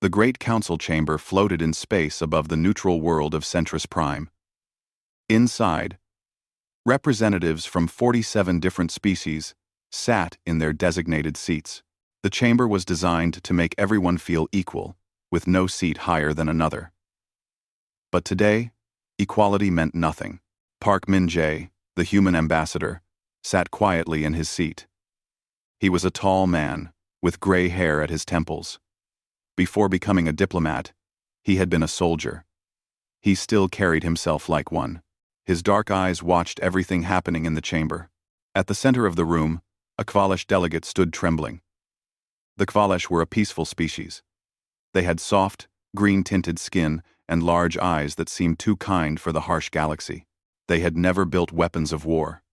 The great council chamber floated in space above the neutral world of Centris Prime. Inside, representatives from 47 different species sat in their designated seats. The chamber was designed to make everyone feel equal, with no seat higher than another. But today, equality meant nothing. Park Min-jae, the human ambassador, sat quietly in his seat. He was a tall man, with gray hair at his temples. Before becoming a diplomat, he had been a soldier. He still carried himself like one. His dark eyes watched everything happening in the chamber. At the center of the room, a Kvalesh delegate stood trembling. The Kvalesh were a peaceful species. They had soft, green-tinted skin and large eyes that seemed too kind for the harsh galaxy. They had never built weapons of war.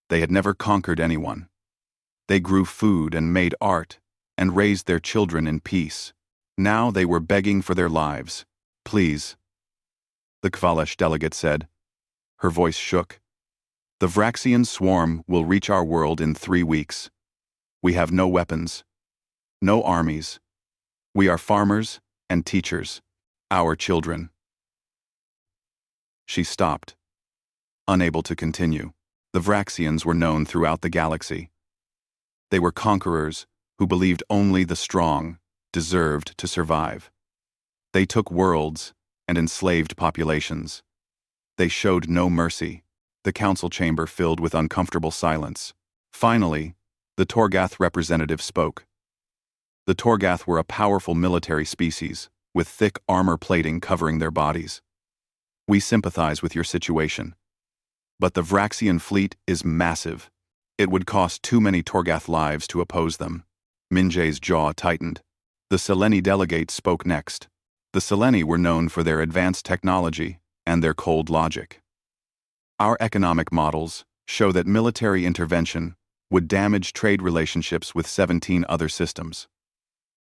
They had never conquered anyone. They grew food and made art and raised their children in peace. Now they were begging for their lives. Please, the Kvalesh delegate said. Her voice shook. The Vraxian swarm will reach our world in 3 weeks. We have no weapons, no armies. We are farmers and teachers, our children. She stopped, unable to continue. The Vraxians were known throughout the galaxy. They were conquerors who believed only the strong deserved to survive. They took worlds and enslaved populations. They showed no mercy. The council chamber filled with uncomfortable silence. Finally, the Torgath representative spoke. The Torgath were a powerful military species, with thick armor plating covering their bodies. We sympathize with your situation. But the Vraxian fleet is massive. It would cost too many Torgath lives to oppose them. Min-jae's jaw tightened. The Seleni delegate spoke next. The Seleni were known for their advanced technology and their cold logic. Our economic models show that military intervention would damage trade relationships with 17 other systems.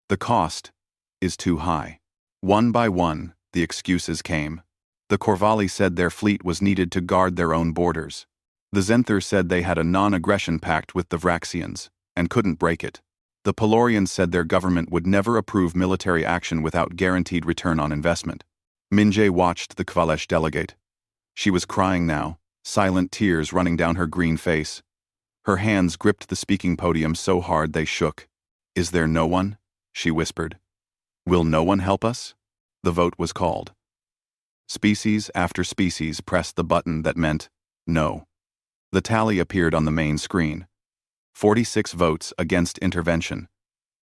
The cost is too high. One by one, the excuses came. The Korvali said their fleet was needed to guard their own borders. The Zenthur said they had a non-aggression pact with the Vraxians and couldn't break it. The Pelorians said their government would never approve military action without guaranteed return on investment. Min-jae watched the Kvalesh delegate. She was crying now, silent tears running down her green face. Her hands gripped the speaking podium so hard they shook. Is there no one? She whispered. Will no one help us? The vote was called. Species after species pressed the button that meant no. The tally appeared on the main screen. 46 votes against intervention.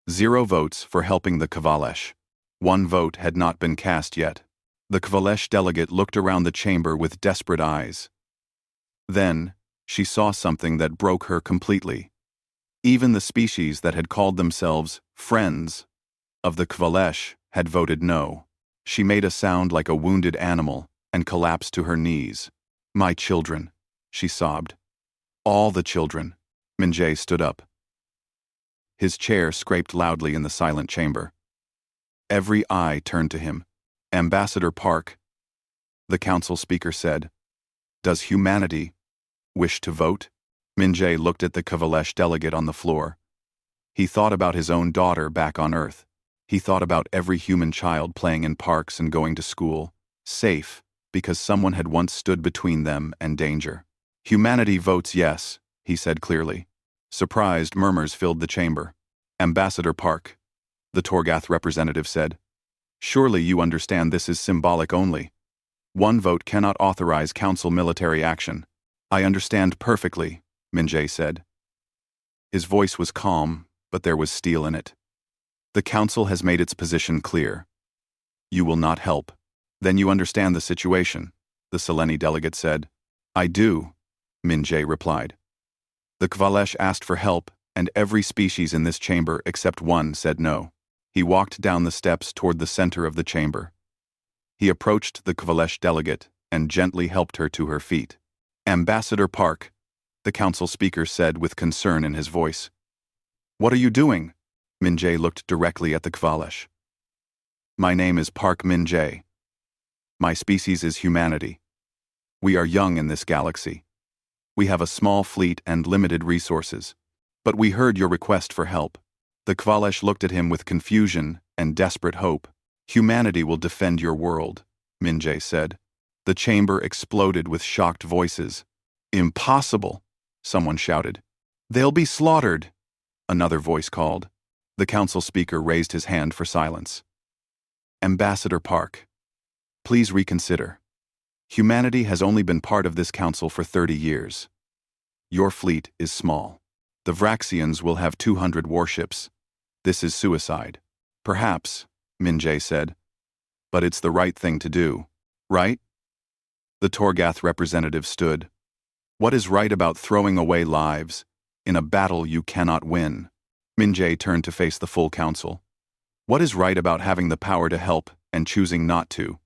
0 votes for helping the Kvalesh. 1 vote had not been cast yet. The Kvalesh delegate looked around the chamber with desperate eyes. Then, she saw something that broke her completely. Even the species that had called themselves friends of the Kvalesh had voted no. She made a sound like a wounded animal and collapsed to her knees. My children, she sobbed. All the children. Min-jae stood up. His chair scraped loudly in the silent chamber. Every eye turned to him. Ambassador Park, the council speaker said. Does humanity wish to vote? Min-jae looked at the Kvalesh delegate on the floor. He thought about his own daughter back on Earth. He thought about every human child playing in parks and going to school, safe, because someone had once stood between them and danger. Humanity votes yes, he said clearly. Surprised murmurs filled the chamber. Ambassador Park, the Torgath representative said. Surely you understand this is symbolic only. 1 vote cannot authorize council military action. I understand perfectly, Min-jae said. His voice was calm, but there was steel in it. The council has made its position clear. You will not help. Then you understand the situation, the Seleni delegate said. I do, Min-jae replied. The Kvalesh asked for help, and every species in this chamber except 1 said no. He walked down the steps toward the center of the chamber. He approached the Kvalesh delegate and gently helped her to her feet. Ambassador Park, the council speaker said with concern in his voice. What are you doing? Min-jae looked directly at the Kvalesh. My name is Park Min-jae. My species is humanity. We are young in this galaxy. We have a small fleet and limited resources. But we heard your request for help. The Kvalesh looked at him with confusion and desperate hope. Humanity will defend your world, Minjay said. The chamber exploded with shocked voices. Impossible, someone shouted. They'll be slaughtered, another voice called. The council speaker raised his hand for silence. Ambassador Park, please reconsider. Humanity has only been part of this council for 30 years. Your fleet is small. The Vraxians will have 200 warships. This is suicide. Perhaps, Minjay said. But it's the right thing to do, right? The Torgath representative stood. What is right about throwing away lives in a battle you cannot win? Minjay turned to face the full council. What is right about having the power to help and choosing not to?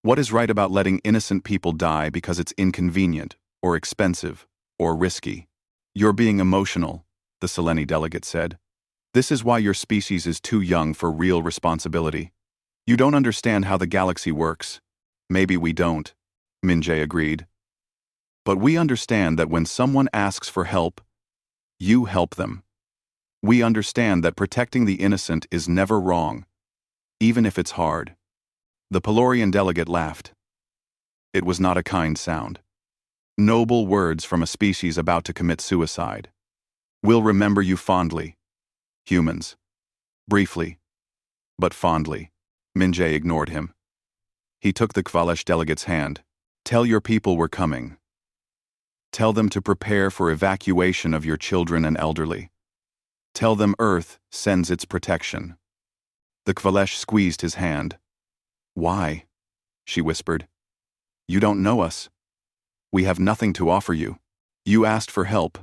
What is right about letting innocent people die because it's inconvenient, or expensive, or risky? You're being emotional, the Seleni delegate said. This is why your species is too young for real responsibility. You don't understand how the galaxy works. Maybe we don't, Minjay agreed. But we understand that when someone asks for help, you help them. We understand that protecting the innocent is never wrong, even if it's hard. The Pelorian delegate laughed. It was not a kind sound. Noble words from a species about to commit suicide. We'll remember you fondly, humans. Briefly, but fondly. Minjay ignored him. He took the Kvalesh delegate's hand. Tell your people we're coming. Tell them to prepare for evacuation of your children and elderly. Tell them Earth sends its protection. The Kvalesh squeezed his hand. Why? She whispered. You don't know us. We have nothing to offer you. You asked for help,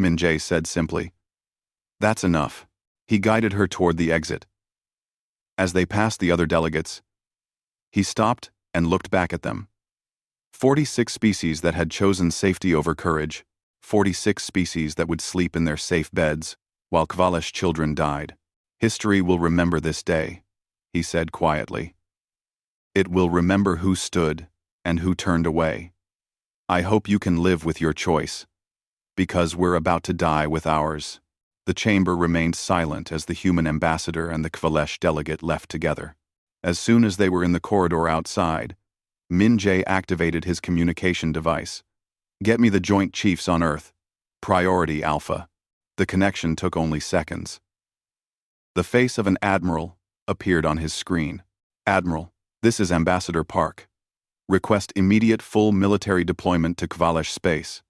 Minjay said simply. That's enough. He guided her toward the exit. As they passed the other delegates, he stopped and looked back at them. 46 species that had chosen safety over courage, 46 species that would sleep in their safe beds, while Kvalesh children died. History will remember this day, he said quietly. It will remember who stood and who turned away. I hope you can live with your choice, because we're about to die with ours. The chamber remained silent as the human ambassador and the Kvalesh delegate left together. As soon as they were in the corridor outside, Minjay activated his communication device. Get me the Joint Chiefs on Earth. Priority Alpha. The connection took only seconds. The face of an admiral appeared on his screen. Admiral, this is Ambassador Park. Request immediate full military deployment to Kvalesh space.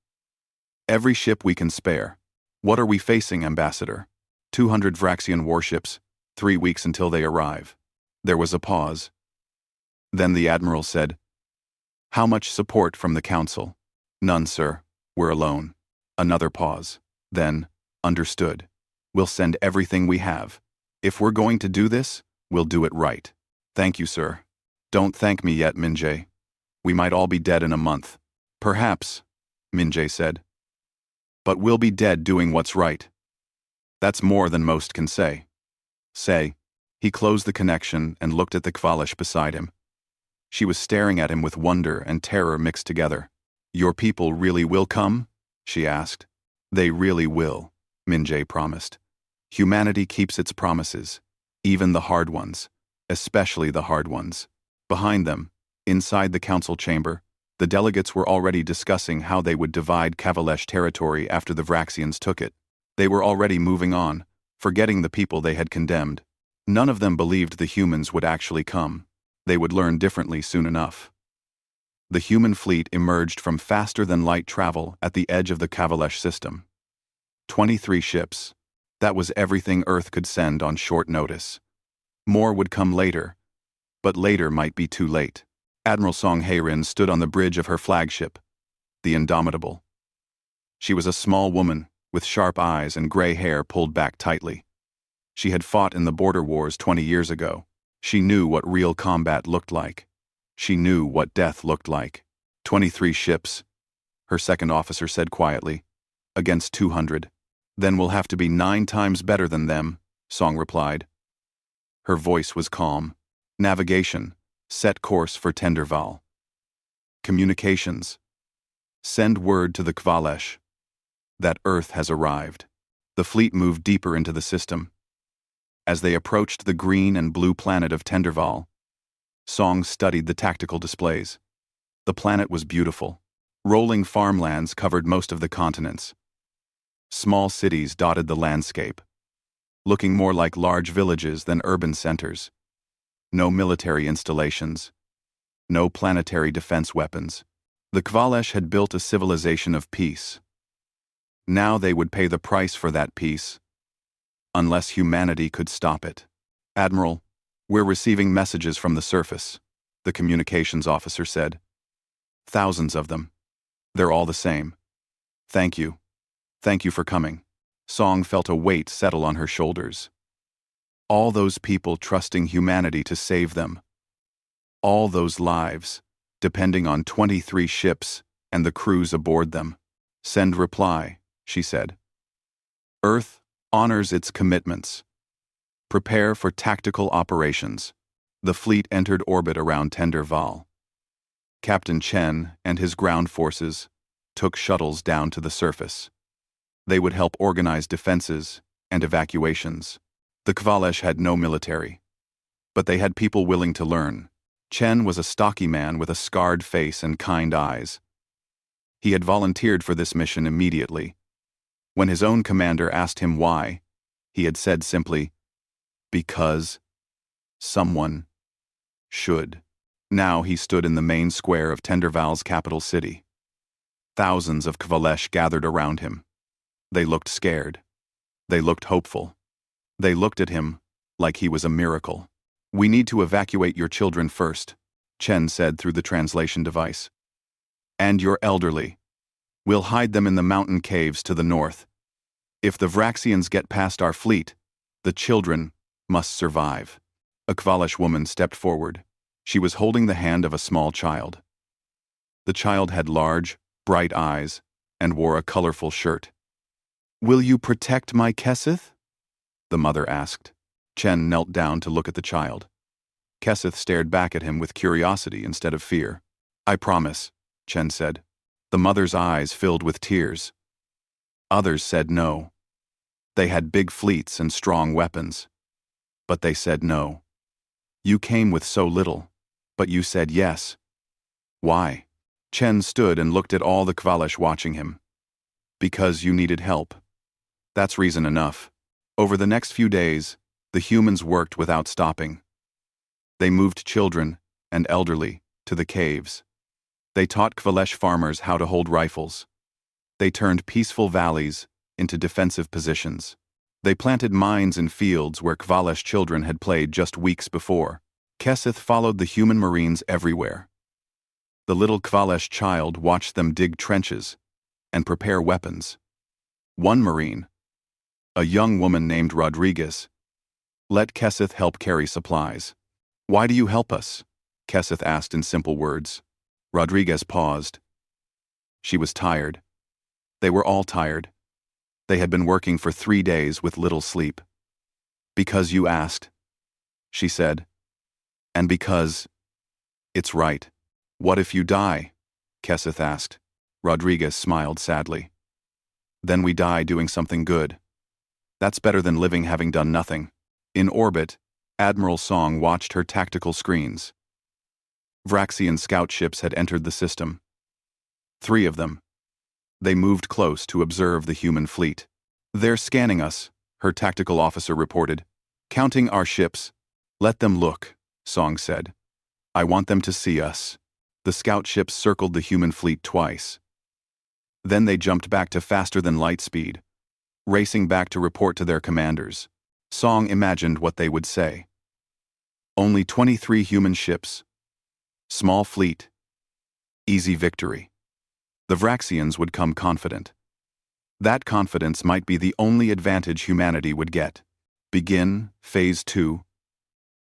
Every ship we can spare. What are we facing, Ambassador? 200 Vraxian warships, 3 weeks until they arrive. There was a pause. Then the Admiral said, How much support from the Council? None, sir. We're alone. Another pause. Then, understood. We'll send everything we have. If we're going to do this, we'll do it right. Thank you, sir. Don't thank me yet, Minjay. We might all be dead in a month. Perhaps, Minjay said. But we'll be dead doing what's right. That's more than most can say. Say. He closed the connection and looked at the Kvalesh beside him. She was staring at him with wonder and terror mixed together. Your people really will come? She asked. They really will, Minjay promised. Humanity keeps its promises, even the hard ones, especially the hard ones. Behind them, inside the council chamber, the delegates were already discussing how they would divide Kvalesh territory after the Vraxians took it. They were already moving on, forgetting the people they had condemned. None of them believed the humans would actually come. They would learn differently soon enough. The human fleet emerged from faster-than-light travel at the edge of the Kvalesh system. 23 ships. That was everything Earth could send on short notice. More would come later, but later might be too late. Admiral Song Heirin stood on the bridge of her flagship, the Indomitable. She was a small woman, with sharp eyes and gray hair pulled back tightly. She had fought in the border wars 20 years ago. She knew what real combat looked like. She knew what death looked like. 23 ships, her second officer said quietly, against 200. Then we'll have to be 9 times better than them, Song replied. Her voice was calm. Navigation. Set course for Tenderval. Communications. Send word to the Kvalesh that Earth has arrived. The fleet moved deeper into the system. As they approached the green and blue planet of Tenderval, Song studied the tactical displays. The planet was beautiful. Rolling farmlands covered most of the continents. Small cities dotted the landscape, looking more like large villages than urban centers. No military installations. No planetary defense weapons. The Kvalesh had built a civilization of peace. Now they would pay the price for that peace, unless humanity could stop it. "Admiral, we're receiving messages from the surface," the communications officer said. "Thousands of them. They're all the same. Thank you. Thank you for coming." Song felt a weight settle on her shoulders. All those people trusting humanity to save them. All those lives, depending on 23 ships and the crews aboard them. "Send reply," she said. "Earth honors its commitments. Prepare for tactical operations." The fleet entered orbit around Tenderval. Captain Chen and his ground forces took shuttles down to the surface. They would help organize defenses and evacuations. The Kvalesh had no military, but they had people willing to learn. Chen was a stocky man with a scarred face and kind eyes. He had volunteered for this mission immediately. When his own commander asked him why, he had said simply, "Because someone should." Now he stood in the main square of Tenderval's capital city. Thousands of Kvalesh gathered around him. They looked scared. They looked hopeful. They looked at him like he was a miracle. "We need to evacuate your children first," Chen said through the translation device. "And your elderly. We'll hide them in the mountain caves to the north. If the Vraxians get past our fleet, the children must survive." A Kvalesh woman stepped forward. She was holding the hand of a small child. The child had large, bright eyes and wore a colorful shirt. "Will you protect my Keseth?" the mother asked. Chen knelt down to look at the child. Keseth stared back at him with curiosity instead of fear. "I promise," Chen said. The mother's eyes filled with tears. Others said no. They had big fleets and strong weapons. But they said no. "You came with so little, but you said yes. Why?" Chen stood and looked at all the Kvalesh watching him. "Because you needed help. That's reason enough." Over the next few days, the humans worked without stopping. They moved children and elderly to the caves. They taught Kvalesh farmers how to hold rifles. They turned peaceful valleys into defensive positions. They planted mines in fields where Kvalesh children had played just weeks before. Keseth followed the human marines everywhere. The little Kvalesh child watched them dig trenches and prepare weapons. One marine, a young woman named Rodriguez, let Keseth help carry supplies. "Why do you help us?" Keseth asked in simple words. Rodriguez paused. She was tired. They were all tired. They had been working for 3 days with little sleep. "Because you asked," she said. "And because it's right." "What if you die?" Keseth asked. Rodriguez smiled sadly. "Then we die doing something good. That's better than living having done nothing." In orbit, Admiral Song watched her tactical screens. Vraxian scout ships had entered the system. 3 of them. They moved close to observe the human fleet. "They're scanning us," her tactical officer reported. "Counting our ships." "Let them look," Song said. "I want them to see us." The scout ships circled the human fleet twice. Then they jumped back to faster than light speed, racing back to report to their commanders. Song imagined what they would say. "Only 23 human ships. Small fleet. Easy victory." The Vraxians would come confident. That confidence might be the only advantage humanity would get. "Begin Phase 2.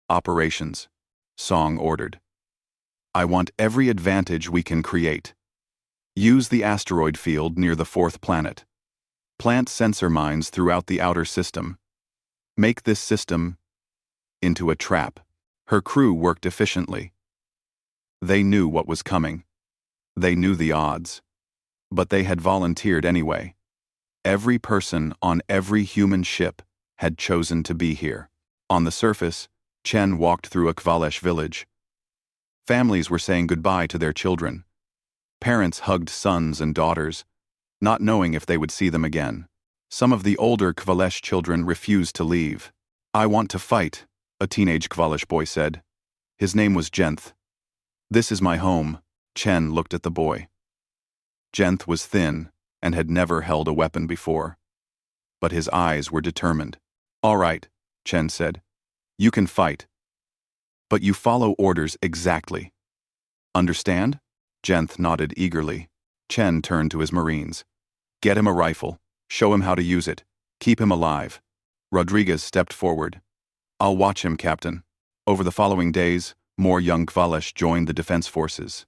Operations," Song ordered. "I want every advantage we can create. Use the asteroid field near the 4th planet. Plant sensor mines throughout the outer system. Make this system into a trap." Her crew worked efficiently. They knew what was coming. They knew the odds. But they had volunteered anyway. Every person on every human ship had chosen to be here. On the surface, Chen walked through a Kvalesh village. Families were saying goodbye to their children. Parents hugged sons and daughters, not knowing if they would see them again. Some of the older Kvalesh children refused to leave. "I want to fight," a teenage Kvalesh boy said. His name was Jenth. "This is my home." Chen looked at the boy. Jenth was thin and had never held a weapon before. But his eyes were determined. "All right," Chen said. "You can fight. But you follow orders exactly. Understand?" Jenth nodded eagerly. Chen turned to his Marines. "Get him a rifle. Show him how to use it. Keep him alive." Rodriguez stepped forward. "I'll watch him, Captain." Over the following days, more young Kvalesh joined the defense forces.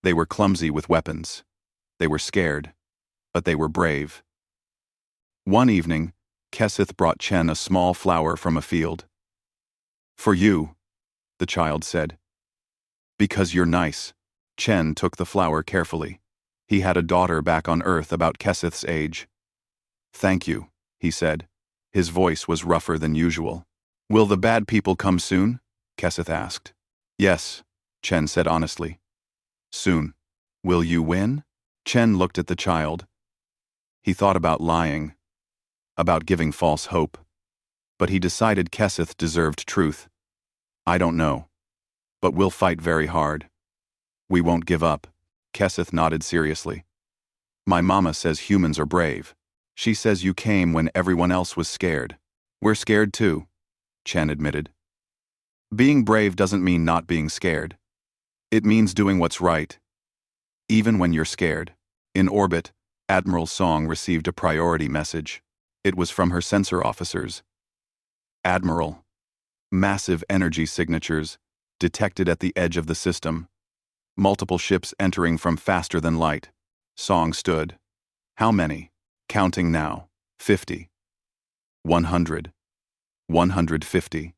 They were clumsy with weapons. They were scared, but they were brave. One evening, Keseth brought Chen a small flower from a field. "For you," the child said. "Because you're nice." Chen took the flower carefully. He had a daughter back on Earth about Keseth's age. "Thank you," he said. His voice was rougher than usual. "Will the bad people come soon?" Keseth asked. "Yes," Chen said honestly. "Soon. Will you win?" Chen looked at the child. He thought about lying, about giving false hope. But he decided Keseth deserved truth. "I don't know. But we'll fight very hard. We won't give up." Keseth nodded seriously. "My mama says humans are brave. She says you came when everyone else was scared." "We're scared too," Chen admitted. "Being brave doesn't mean not being scared. It means doing what's right, even when you're scared." In orbit, Admiral Song received a priority message. It was from her sensor officers. "Admiral, massive energy signatures detected at the edge of the system. Multiple ships entering from faster than light." Song stood. "How many?" "Counting now. 50. 100. 150.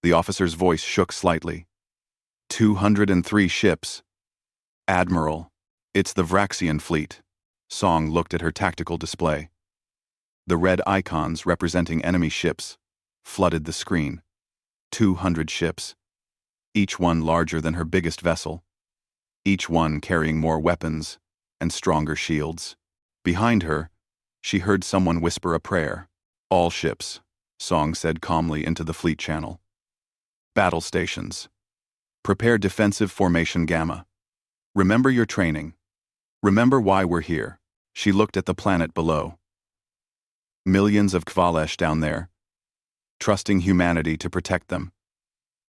The officer's voice shook slightly. 203 ships. "Admiral, it's the Vraxian fleet." Song looked at her tactical display. The red icons representing enemy ships flooded the screen. 200 ships. Each one larger than her biggest vessel. Each one carrying more weapons and stronger shields. Behind her, she heard someone whisper a prayer. "All ships," Song said calmly into the fleet channel. "Battle stations. Prepare defensive formation Gamma. Remember your training. Remember why we're here." She looked at the planet below. Millions of Kvalesh down there, trusting humanity to protect them.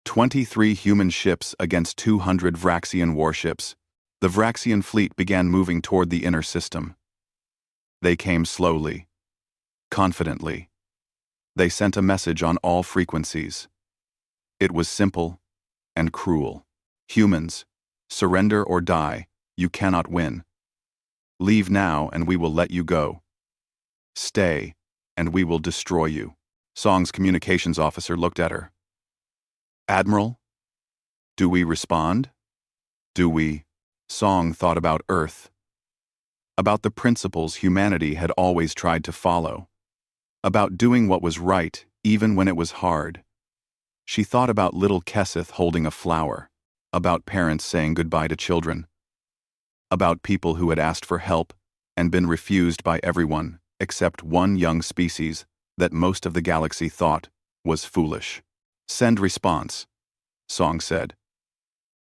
23 human ships against 200 Vraxian warships. The Vraxian fleet began moving toward the inner system. They came slowly, confidently. They sent a message on all frequencies. It was simple and cruel. "Humans, surrender or die. You cannot win. Leave now and we will let you go. Stay and we will destroy you." Song's communications officer looked at her. "Admiral, do we respond? Do we?" Song thought about Earth. About the principles humanity had always tried to follow. About doing what was right even when it was hard. She thought about little Keseth holding a flower. About parents saying goodbye to children. About people who had asked for help and been refused by everyone except one young species that most of the galaxy thought was foolish. "Send response," Song said.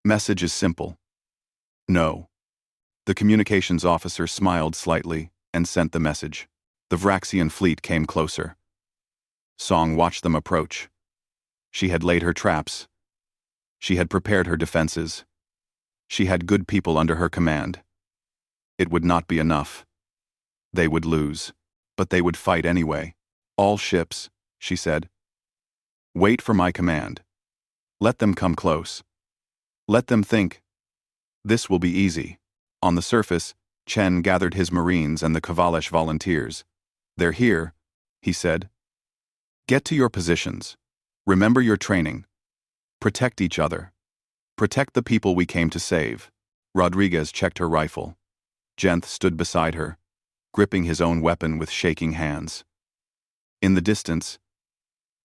"Message is simple. No." The communications officer smiled slightly and sent the message. The Vraxian fleet came closer. Song watched them approach. She had laid her traps. She had prepared her defenses. She had good people under her command. It would not be enough. They would lose, but they would fight anyway. "All ships," she said. "Wait for my command. Let them come close. Let them think. This will be easy." On the surface, Chen gathered his Marines and the Kvalesh volunteers. "They're here," he said. "Get to your positions. Remember your training. Protect each other. Protect the people we came to save." Rodriguez checked her rifle. Jenth stood beside her, gripping his own weapon with shaking hands. In the distance,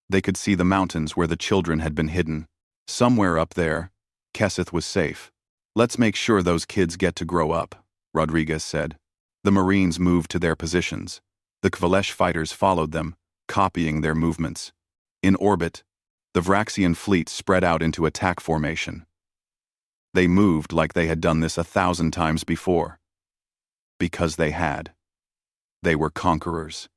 They could see the mountains where the children had been hidden. Somewhere up there, Kesseth was safe. "Let's make sure those kids get to grow up," Rodriguez said. The Marines moved to their positions. The Kvalesh fighters followed them, copying their movements. In orbit, the Vraxian fleet spread out into attack formation. They moved like they had done this 1,000 times before. Because they had. They were conquerors.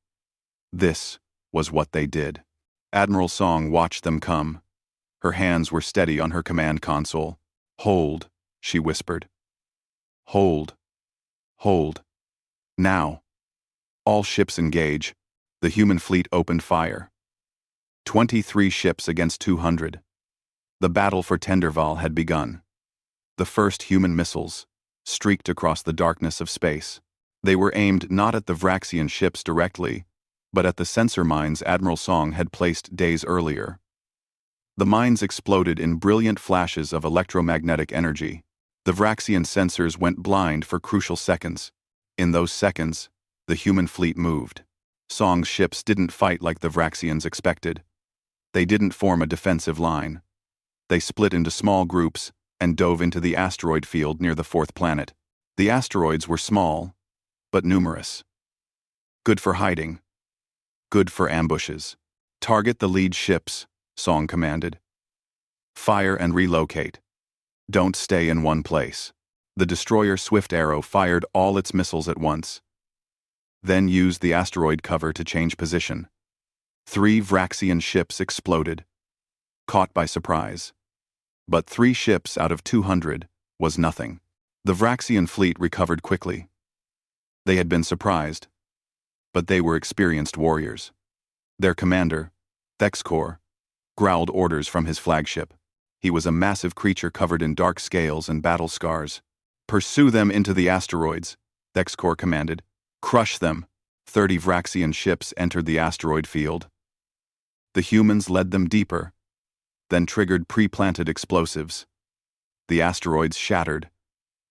This was what they did. Admiral Song watched them come. Her hands were steady on her command console. "Hold," she whispered. "Hold. Hold. Now." All ships engage. The human fleet opened fire. 23 ships against 200. The battle for Tenderval had begun. The first human missiles streaked across the darkness of space. They were aimed not at the Vraxian ships directly, but at the sensor mines Admiral Song had placed days earlier. The mines exploded in brilliant flashes of electromagnetic energy. The Vraxian sensors went blind for crucial seconds. In those seconds, the human fleet moved. Song's ships didn't fight like the Vraxians expected. They didn't form a defensive line. They split into small groups and dove into the asteroid field near the fourth planet. The asteroids were small, but numerous. Good for hiding. Good for ambushes. "Target the lead ships," Song commanded. "Fire and relocate. Don't stay in one place." The destroyer Swift Arrow fired all its missiles at once. Then used the asteroid cover to change position. 3 Vraxian ships exploded, caught by surprise. But 3 ships out of 200 was nothing. The Vraxian fleet recovered quickly. They had been surprised, but they were experienced warriors. Their commander, Thexkor, growled orders from his flagship. He was a massive creature covered in dark scales and battle scars. "Pursue them into the asteroids," Thexkor commanded. "Crush them." 30 Vraxian ships entered the asteroid field. The humans led them deeper, then triggered pre-planted explosives. The asteroids shattered,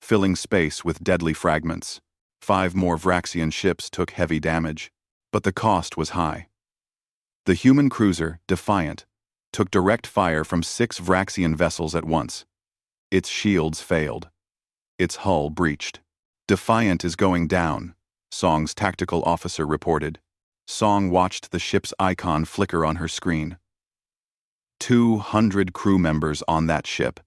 filling space with deadly fragments. 5 more Vraxian ships took heavy damage, but the cost was high. The human cruiser, Defiant, took direct fire from 6 Vraxian vessels at once. Its shields failed. Its hull breached. "Defiant is going down," Song's tactical officer reported. Song watched the ship's icon flicker on her screen. 200 crew members on that ship.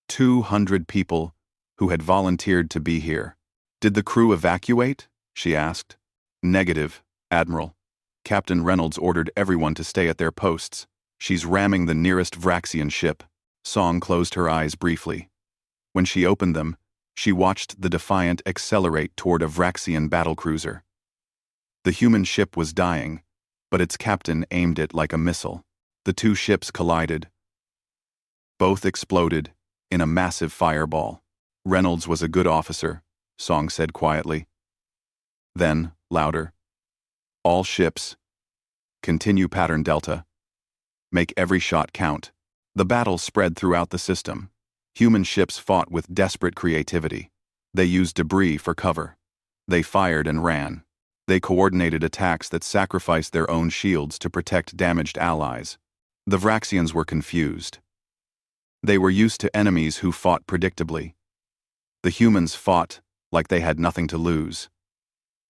200 people who had volunteered to be here. "Did the crew evacuate?" she asked. "Negative, Admiral. Captain Reynolds ordered everyone to stay at their posts. She's ramming the nearest Vraxian ship." Song closed her eyes briefly. When she opened them, she watched the Defiant accelerate toward a Vraxian battlecruiser. The human ship was dying, but its captain aimed it like a missile. The 2 ships collided. Both exploded in a massive fireball. "Reynolds was a good officer," Song said quietly. Then, louder. "All ships. Continue pattern Delta. Make every shot count." The battle spread throughout the system. Human ships fought with desperate creativity. They used debris for cover. They fired and ran. They coordinated attacks that sacrificed their own shields to protect damaged allies. The Vraxians were confused. They were used to enemies who fought predictably. The humans fought like they had nothing to lose.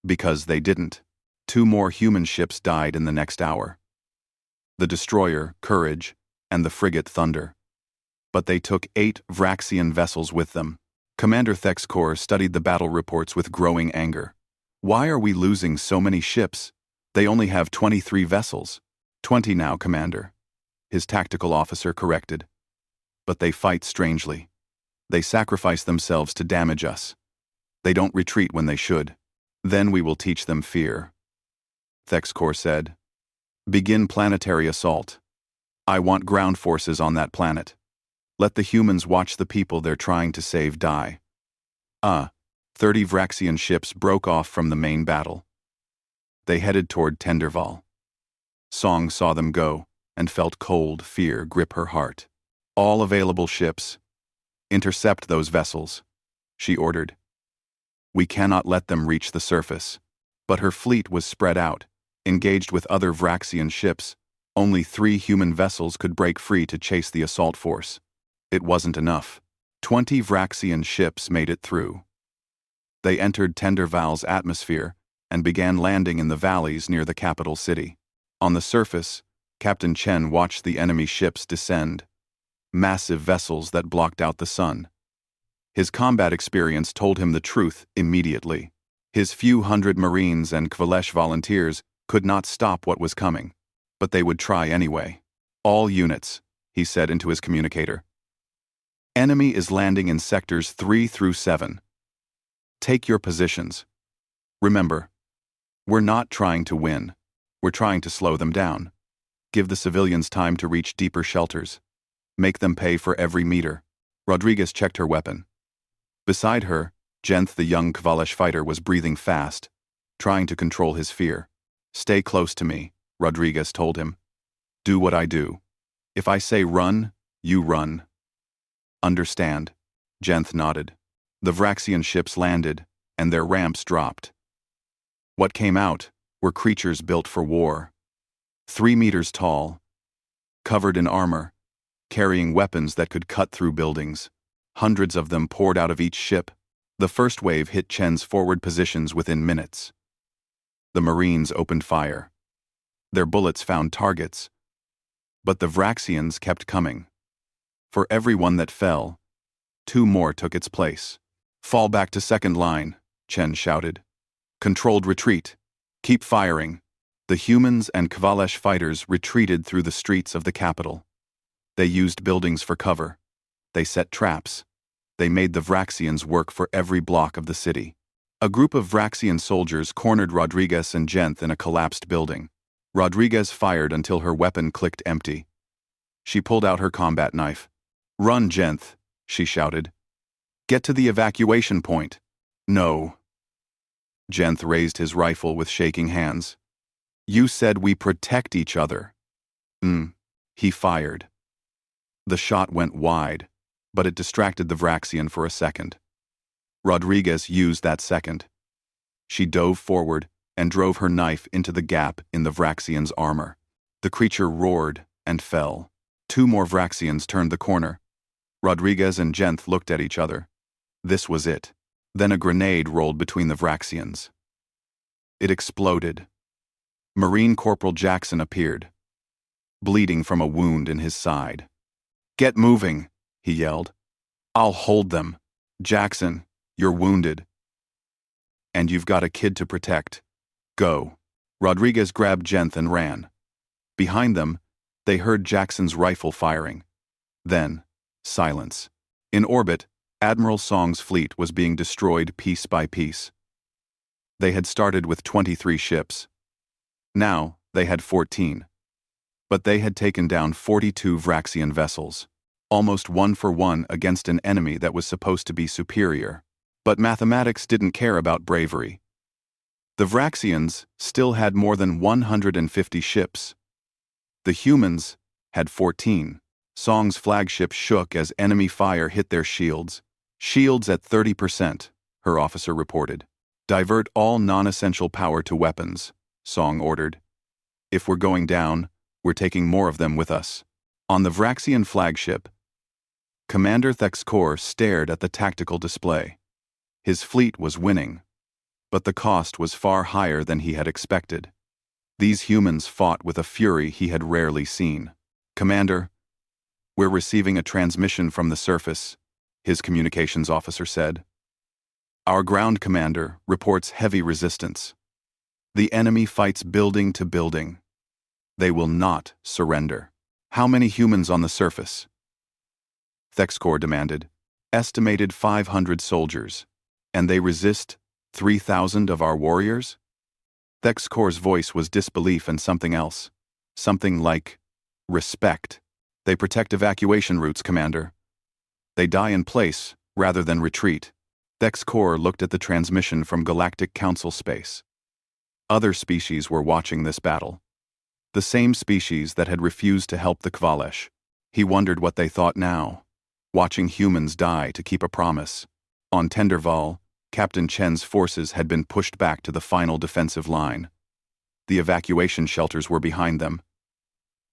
Because they didn't. 2 more human ships died in the next hour. The destroyer, Courage, and the frigate, Thunder. But they took 8 Vraxian vessels with them. Commander Thexkor studied the battle reports with growing anger. "Why are we losing so many ships? They only have 23 vessels." 20 now, Commander," his tactical officer corrected. "But they fight strangely. They sacrifice themselves to damage us. They don't retreat when they should. Then we will teach them fear," Thexkor said. "Begin planetary assault. I want ground forces on that planet. Let the humans watch the people they're trying to save die." 30 Vraxian ships broke off from the main battle. They headed toward Tenderval. Song saw them go and felt cold fear grip her heart. "All available ships, intercept those vessels," she ordered. "We cannot let them reach the surface." But her fleet was spread out, engaged with other Vraxian ships, Only 3 human vessels could break free to chase the assault force. It wasn't enough. 20 Vraxian ships made it through. They entered Tenderval's atmosphere and began landing in the valleys near the capital city. On the surface, Captain Chen watched the enemy ships descend, massive vessels that blocked out the sun. His combat experience told him the truth immediately. His few hundred Marines and Kvalesh volunteers could not stop what was coming, but they would try anyway. All units, he said into his communicator. Enemy is landing in sectors 3 through 7. Take your positions. Remember, we're not trying to win. We're trying to slow them down. Give the civilians time to reach deeper shelters. Make them pay for every meter. Rodriguez checked her weapon. Beside her, Jenth, the young Kvalesh fighter, was breathing fast, trying to control his fear. Stay close to me, Rodriguez told him. Do what I do. If I say run, you run. Understand? Jenth nodded. The Vraxian ships landed, and their ramps dropped. What came out were creatures built for war. 3 meters tall, covered in armor, carrying weapons that could cut through buildings. Hundreds of them poured out of each ship. The first wave hit Chen's forward positions within minutes. The Marines opened fire. Their bullets found targets. But the Vraxians kept coming. For every one that fell, 2 more took its place. Fall back to second line, Chen shouted. Controlled retreat. Keep firing. The humans and Kvalesh fighters retreated through the streets of the capital. They used buildings for cover. They set traps. They made the Vraxians work for every block of the city. A group of Vraxian soldiers cornered Rodriguez and Jenth in a collapsed building. Rodriguez fired until her weapon clicked empty. She pulled out her combat knife. Run, Jenth, she shouted. Get to the evacuation point. No. Jenth raised his rifle with shaking hands. You said we protect each other. He fired. The shot went wide, but it distracted the Vraxian for a second. Rodriguez used that second. She dove forward and drove her knife into the gap in the Vraxian's armor. The creature roared and fell. 2 more Vraxians turned the corner. Rodriguez and Jenth looked at each other. This was it. Then a grenade rolled between the Vraxians. It exploded. Marine Corporal Jackson appeared, bleeding from a wound in his side. Get moving, he yelled. I'll hold them. Jackson, you're wounded. And you've got a kid to protect. Go. Rodriguez grabbed Jenth and ran. Behind them, they heard Jackson's rifle firing. Then, silence. In orbit, Admiral Song's fleet was being destroyed piece by piece. They had started with 23 ships. Now, they had 14. But they had taken down 42 Vraxian vessels, almost 1-for-1 against an enemy that was supposed to be superior. But mathematics didn't care about bravery. The Vraxians still had more than 150 ships. The humans had 14. Song's flagship shook as enemy fire hit their shields. Shields at 30%, her officer reported. Divert all non-essential power to weapons, Song ordered. If we're going down, we're taking more of them with us. On the Vraxian flagship, Commander Thexkor stared at the tactical display. His fleet was winning, but the cost was far higher than he had expected. These humans fought with a fury he had rarely seen. Commander, we're receiving a transmission from the surface, his communications officer said. Our ground commander reports heavy resistance. The enemy fights building to building. They will not surrender. How many humans on the surface? Thexkor demanded. Estimated 500 soldiers. And they resist 3,000 of our warriors? Thexkor's voice was disbelief and something else. Something like respect. They protect evacuation routes, Commander. They die in place rather than retreat. Thexkor looked at the transmission from Galactic Council space. Other species were watching this battle. The same species that had refused to help the Kvalesh. He wondered what they thought now, watching humans die to keep a promise. On Tenderval, Captain Chen's forces had been pushed back to the final defensive line. The evacuation shelters were behind them.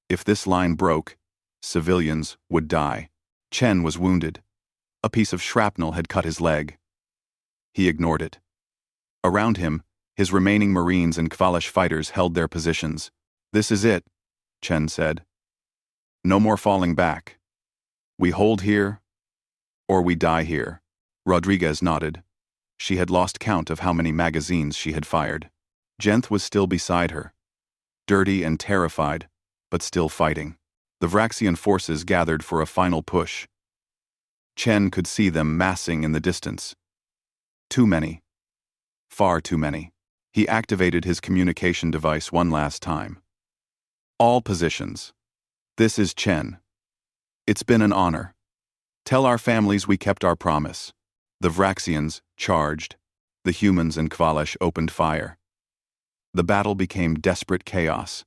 If this line broke, civilians would die. Chen was wounded. A piece of shrapnel had cut his leg. He ignored it. Around him, his remaining Marines and Kvalish fighters held their positions. "This is it," Chen said. "No more falling back. We hold here, or we die here." Rodriguez nodded. She had lost count of how many magazines she had fired. Jenth was still beside her, dirty and terrified, but still fighting. The Vraxian forces gathered for a final push. Chen could see them massing in the distance. Too many. Far too many. He activated his communication device one last time. "All positions. This is Chen. It's been an honor. Tell our families we kept our promise." The Vraxians charged. The humans and Kvalish opened fire. The battle became desperate chaos.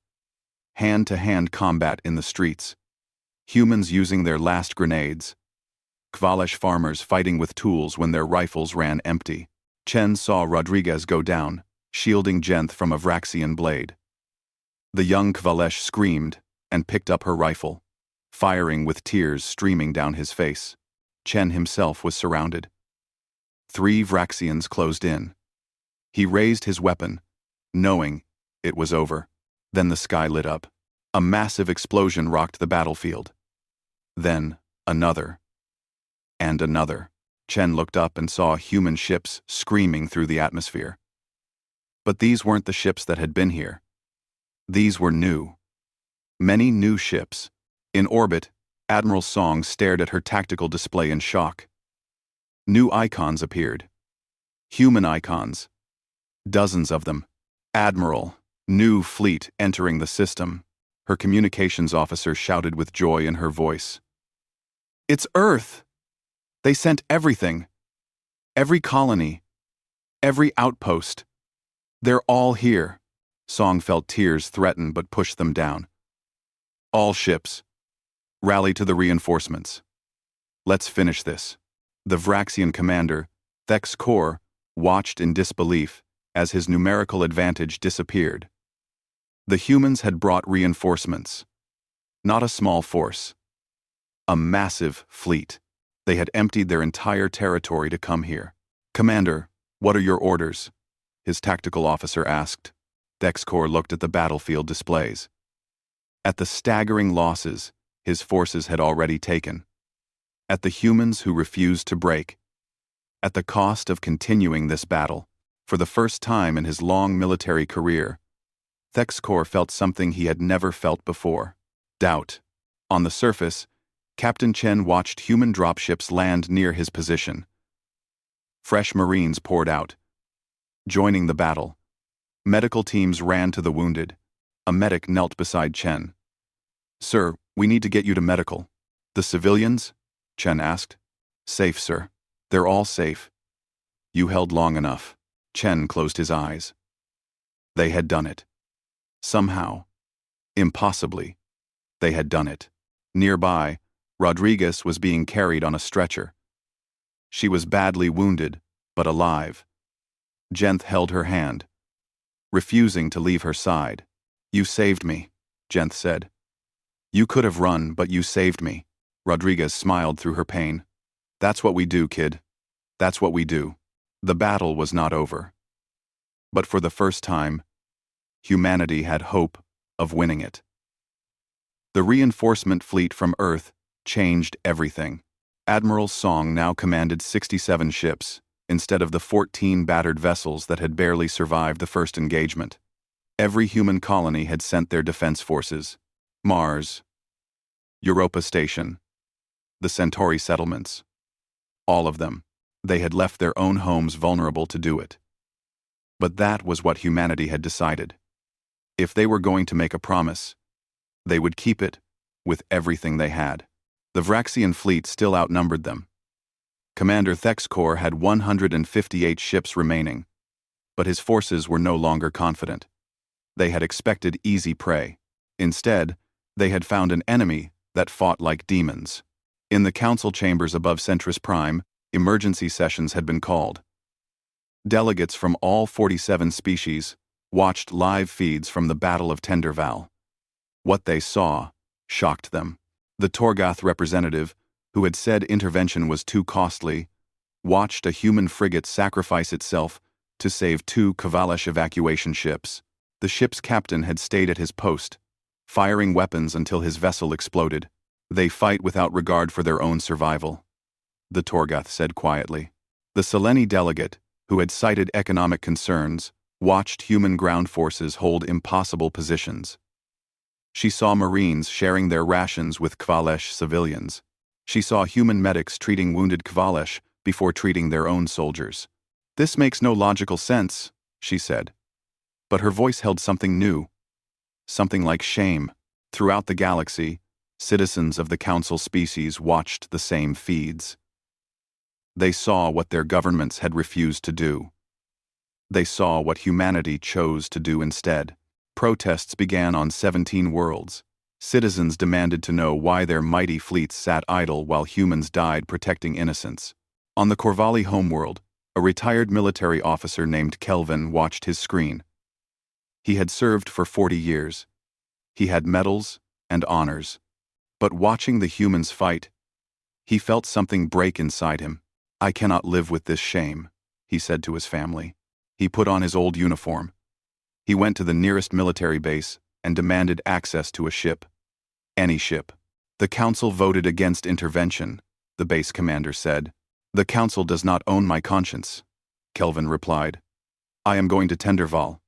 Hand-to-hand combat in the streets. Humans using their last grenades. Kvalish farmers fighting with tools when their rifles ran empty. Chen saw Rodriguez go down, shielding Jenth from a Vraxian blade. The young Kvalish screamed and picked up her rifle, firing with tears streaming down his face. Chen himself was surrounded. 3 Vraxians closed in. He raised his weapon, knowing it was over. Then the sky lit up. A massive explosion rocked the battlefield. Then, another. And another. Chen looked up and saw human ships screaming through the atmosphere. But these weren't the ships that had been here. These were new. Many new ships. In orbit, Admiral Song stared at her tactical display in shock. New icons appeared. Human icons. Dozens of them. "Admiral, new fleet entering the system." Her communications officer shouted with joy in her voice. "It's Earth! They sent everything. Every colony. Every outpost. They're all here." Song felt tears threaten but pushed them down. "All ships. Rally to the reinforcements. Let's finish this." The Vraxian commander, Thex Kor, watched in disbelief as his numerical advantage disappeared. The humans had brought reinforcements. Not a small force. A massive fleet. They had emptied their entire territory to come here. "Commander, what are your orders?" his tactical officer asked. Thex Kor looked at the battlefield displays. At the staggering losses his forces had already taken. At the humans who refused to break. At the cost of continuing this battle. For the first time in his long military career, Thex Kor felt something he had never felt before. Doubt. On the surface, Captain Chen watched human dropships land near his position. Fresh Marines poured out, joining the battle. Medical teams ran to the wounded. A medic knelt beside Chen. "Sir, we need to get you to medical." "The civilians?" Chen asked. "Safe, sir. They're all safe." "You held long enough." Chen closed his eyes. They had done it. Somehow. Impossibly. They had done it. Nearby, Rodriguez was being carried on a stretcher. She was badly wounded, but alive. Jenth held her hand, refusing to leave her side. "You saved me," Jenth said. "You could have run, but you saved me." Rodriguez smiled through her pain. "That's what we do, kid. That's what we do." The battle was not over. But for the first time, humanity had hope of winning it. The reinforcement fleet from Earth changed everything. Admiral Song now commanded 67 ships, instead of the 14 battered vessels that had barely survived the first engagement. Every human colony had sent their defense forces. Mars, Europa Station, the Centauri settlements. All of them. They had left their own homes vulnerable to do it. But that was what humanity had decided. If they were going to make a promise, they would keep it with everything they had. The Vraxian fleet still outnumbered them. Commander Thex Kor had 158 ships remaining, but his forces were no longer confident. They had expected easy prey. Instead, they had found an enemy that fought like demons. In the council chambers above Centris Prime, emergency sessions had been called. Delegates from all 47 species watched live feeds from the Battle of Tenderval. What they saw shocked them. The Torgath representative, who had said intervention was too costly, watched a human frigate sacrifice itself to save two Kavalish evacuation ships. The ship's captain had stayed at his post, firing weapons until his vessel exploded. They fight without regard for their own survival, the Torgath said quietly. The Seleni delegate, who had cited economic concerns, watched human ground forces hold impossible positions. She saw Marines sharing their rations with Kvalesh civilians. She saw human medics treating wounded Kvalesh before treating their own soldiers. This makes no logical sense, she said. But her voice held something new. Something like shame. Throughout the galaxy, citizens of the Council species watched the same feeds. They saw what their governments had refused to do. They saw what humanity chose to do instead. Protests began on 17 worlds. Citizens demanded to know why their mighty fleets sat idle while humans died protecting innocents. On the Corvalli homeworld, a retired military officer named Kelvin watched his screen. He had served for 40 years. He had medals and honors. But watching the humans fight, he felt something break inside him. I cannot live with this shame, he said to his family. He put on his old uniform. He went to the nearest military base and demanded access to a ship. Any ship. The Council voted against intervention, the base commander said. The Council does not own my conscience, Kelvin replied. I am going to Tenderval,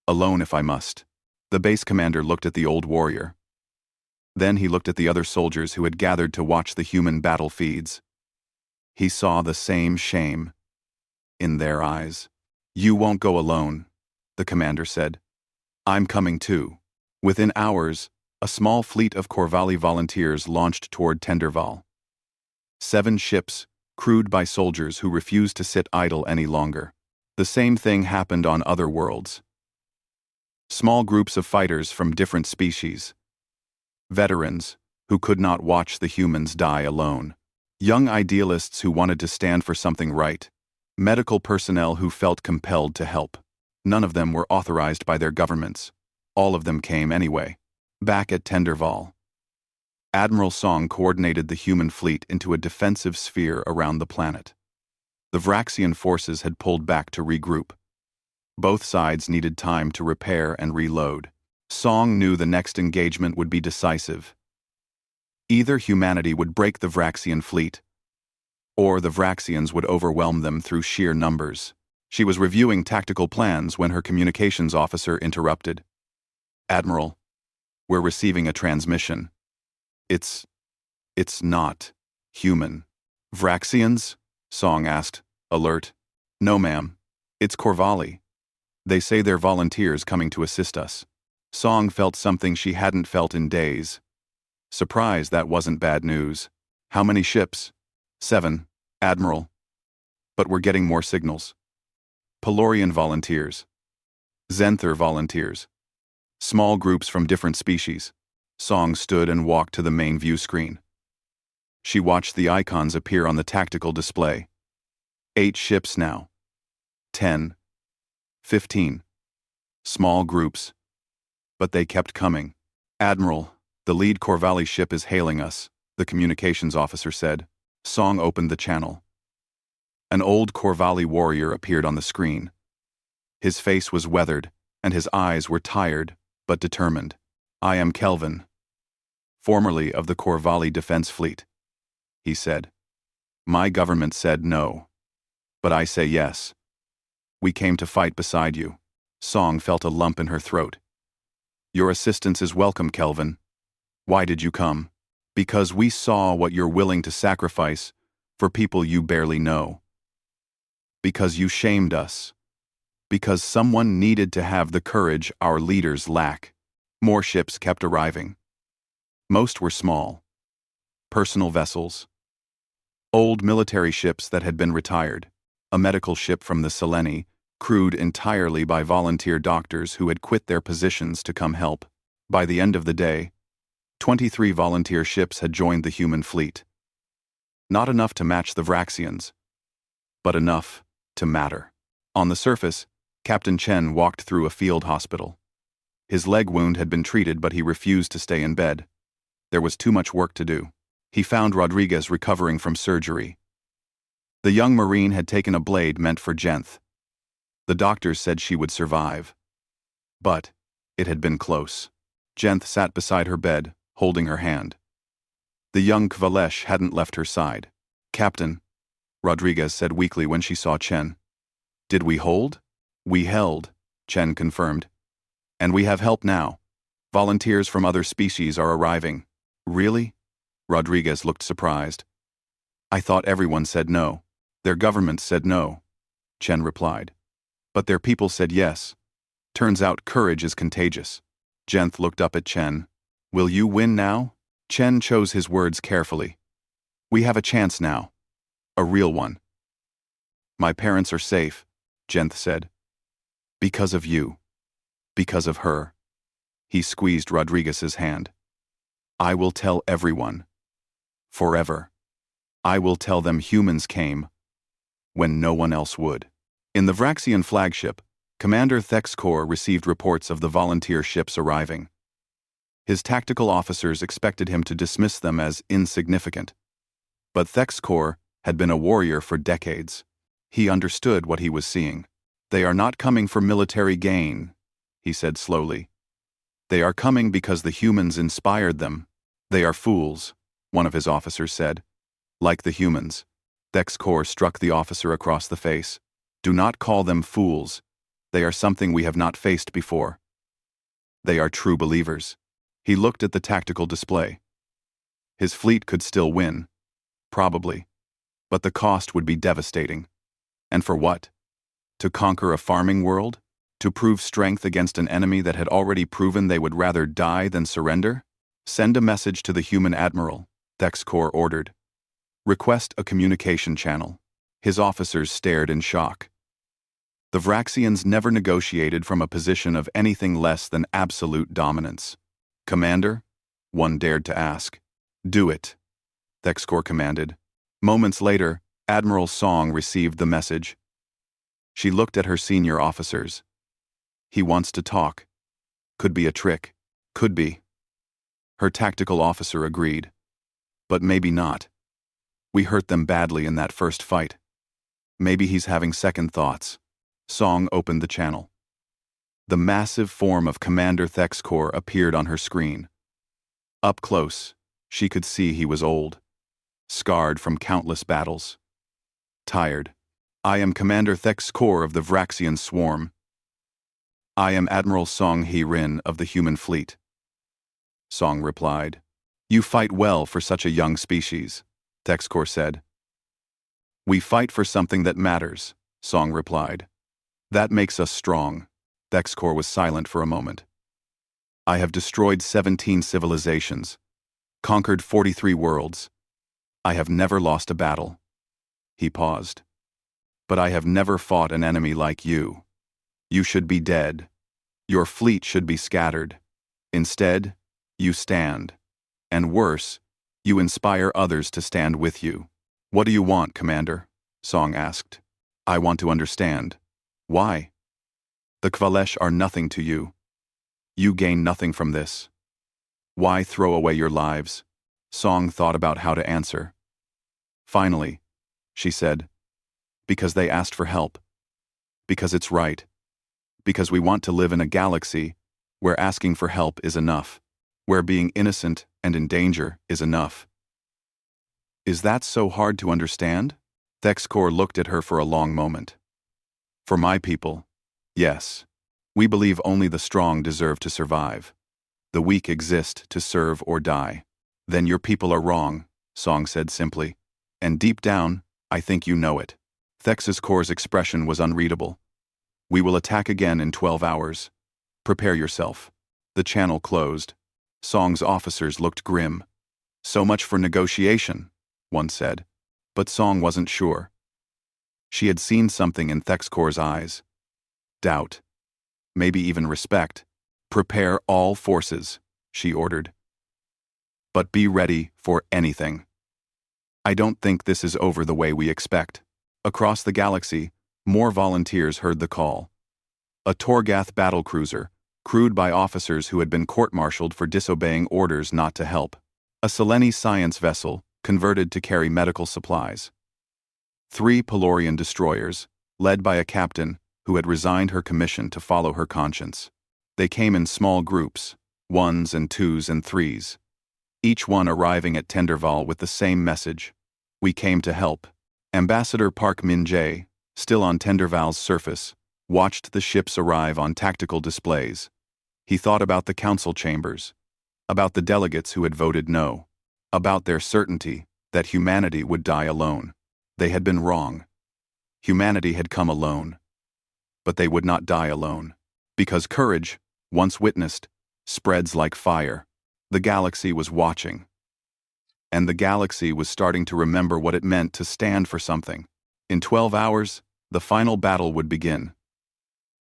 alone if I must. The base commander looked at the old warrior. Then he looked at the other soldiers who had gathered to watch the human battle feeds. He saw the same shame in their eyes. You won't go alone, the commander said. I'm coming too. Within hours, a small fleet of Corvalli volunteers launched toward Tenderval. 7 ships, crewed by soldiers who refused to sit idle any longer. The same thing happened on other worlds. Small groups of fighters from different species. Veterans, who could not watch the humans die alone. Young idealists who wanted to stand for something right. Medical personnel who felt compelled to help. None of them were authorized by their governments. All of them came anyway. Back at Tenderval, Admiral Song coordinated the human fleet into a defensive sphere around the planet. The Vraxian forces had pulled back to regroup. Both sides needed time to repair and reload. Song knew the next engagement would be decisive. Either humanity would break the Vraxian fleet, or the Vraxians would overwhelm them through sheer numbers. She was reviewing tactical plans when her communications officer interrupted. Admiral, we're receiving a transmission. It's not human. Vraxians? Song asked, alert. No, ma'am. It's Corvalli. They say they're volunteers coming to assist us. Song felt something she hadn't felt in days. Surprised that wasn't bad news. How many ships? 7, Admiral. But we're getting more signals. Pelorian volunteers. Zenther volunteers. Small groups from different species. Song stood and walked to the main view screen. She watched the icons appear on the tactical display. 8 ships now. 10. 15. Small groups. But they kept coming. Admiral, the lead Corvalli ship is hailing us, the communications officer said. Song opened the channel. An old Corvalli warrior appeared on the screen. His face was weathered, and his eyes were tired, but determined. I am Kelvin, formerly of the Corvalli Defense Fleet, he said. My government said no. But I say yes. We came to fight beside you. Song felt a lump in her throat. Your assistance is welcome, Kelvin. Why did you come? Because we saw what you're willing to sacrifice for people you barely know. Because you shamed us. Because someone needed to have the courage our leaders lack. More ships kept arriving. Most were small. Personal vessels. Old military ships that had been retired. A medical ship from the Seleni, crewed entirely by volunteer doctors who had quit their positions to come help. By the end of the day, 23 volunteer ships had joined the human fleet. Not enough to match the Vraxians, but enough to matter. On the surface, Captain Chen walked through a field hospital. His leg wound had been treated, but he refused to stay in bed. There was too much work to do. He found Rodriguez recovering from surgery. The young Marine had taken a blade meant for Jenth. The doctors said she would survive. But it had been close. Jenth sat beside her bed, holding her hand. The young Kvalesh hadn't left her side. "Captain," Rodriguez said weakly when she saw Chen. "Did we hold?" "We held," Chen confirmed. "And we have help now. Volunteers from other species are arriving." "Really?" Rodriguez looked surprised. "I thought everyone said no. Their government said no," Chen replied. "But their people said yes. Turns out courage is contagious." Jenth looked up at Chen. "Will you win now?" Chen chose his words carefully. "We have a chance now. A real one." "My parents are safe," Jenth said. "Because of you. Because of her." He squeezed Rodriguez's hand. "I will tell everyone. Forever. I will tell them humans came when no one else would." In the Vraxian flagship, Commander Thexkor received reports of the volunteer ships arriving. His tactical officers expected him to dismiss them as insignificant. But Thexkor had been a warrior for decades. He understood what he was seeing. "They are not coming for military gain," he said slowly. "They are coming because the humans inspired them." "They are fools," one of his officers said. "Like the humans." Thexkor struck the officer across the face. "Do not call them fools. They are something we have not faced before. They are true believers." He looked at the tactical display. His fleet could still win. Probably. But the cost would be devastating. And for what? To conquer a farming world? To prove strength against an enemy that had already proven they would rather die than surrender? "Send a message to the human admiral," Thexkor ordered. "Request a communication channel." His officers stared in shock. The Vraxians never negotiated from a position of anything less than absolute dominance. "Commander?" one dared to ask. "Do it," Thexkor commanded. Moments later, Admiral Song received the message. She looked at her senior officers. "He wants to talk. Could be a trick. Could be." Her tactical officer agreed. "But maybe not. We hurt them badly in that first fight. Maybe he's having second thoughts." Song opened the channel. The massive form of Commander Thexkor appeared on her screen. Up close, she could see he was old, scarred from countless battles. Tired. "I am Commander Thexkor of the Vraxian Swarm. I am Admiral Song He-Rin of the human fleet." Song replied. "You fight well for such a young species," Thexkor said. "We fight for something that matters," Song replied. "That makes us strong." Thexkor was silent for a moment. "I have destroyed 17 civilizations, conquered 43 worlds. I have never lost a battle." He paused. "But I have never fought an enemy like you. You should be dead. Your fleet should be scattered. Instead, you stand. And worse, you inspire others to stand with you." "What do you want, Commander?" Song asked. "I want to understand. Why? The Kvalesh are nothing to you. You gain nothing from this. Why throw away your lives?" Song thought about how to answer. Finally, she said, "Because they asked for help. Because it's right. Because we want to live in a galaxy where asking for help is enough, where being innocent and in danger is enough." "Is that so hard to understand?" Thexkor looked at her for a long moment. "For my people, yes. We believe only the strong deserve to survive. The weak exist to serve or die." "Then your people are wrong," Song said simply. "And deep down, I think you know it." Thexkor's expression was unreadable. "We will attack again in 12 hours. Prepare yourself." The channel closed. Song's officers looked grim. "So much for negotiation," one said. But Song wasn't sure. She had seen something in Thexkor's eyes. Doubt. Maybe even respect. "Prepare all forces," she ordered. "But be ready for anything. I don't think this is over the way we expect." Across the galaxy, more volunteers heard the call. A Torgath battlecruiser, crewed by officers who had been court-martialed for disobeying orders not to help. A Seleni science vessel, converted to carry medical supplies. 3 Pelorian destroyers, led by a captain who had resigned her commission to follow her conscience. They came in small groups, 1s and 2s and 3s, each one arriving at Tenderval with the same message: "We came to help." Ambassador Park Min-jae, still on Tenderval's surface, watched the ships arrive on tactical displays. He thought about the council chambers, about the delegates who had voted no, about their certainty that humanity would die alone. They had been wrong. Humanity had come alone. But they would not die alone. Because courage, once witnessed, spreads like fire. The galaxy was watching. And the galaxy was starting to remember what it meant to stand for something. In 12 hours, the final battle would begin.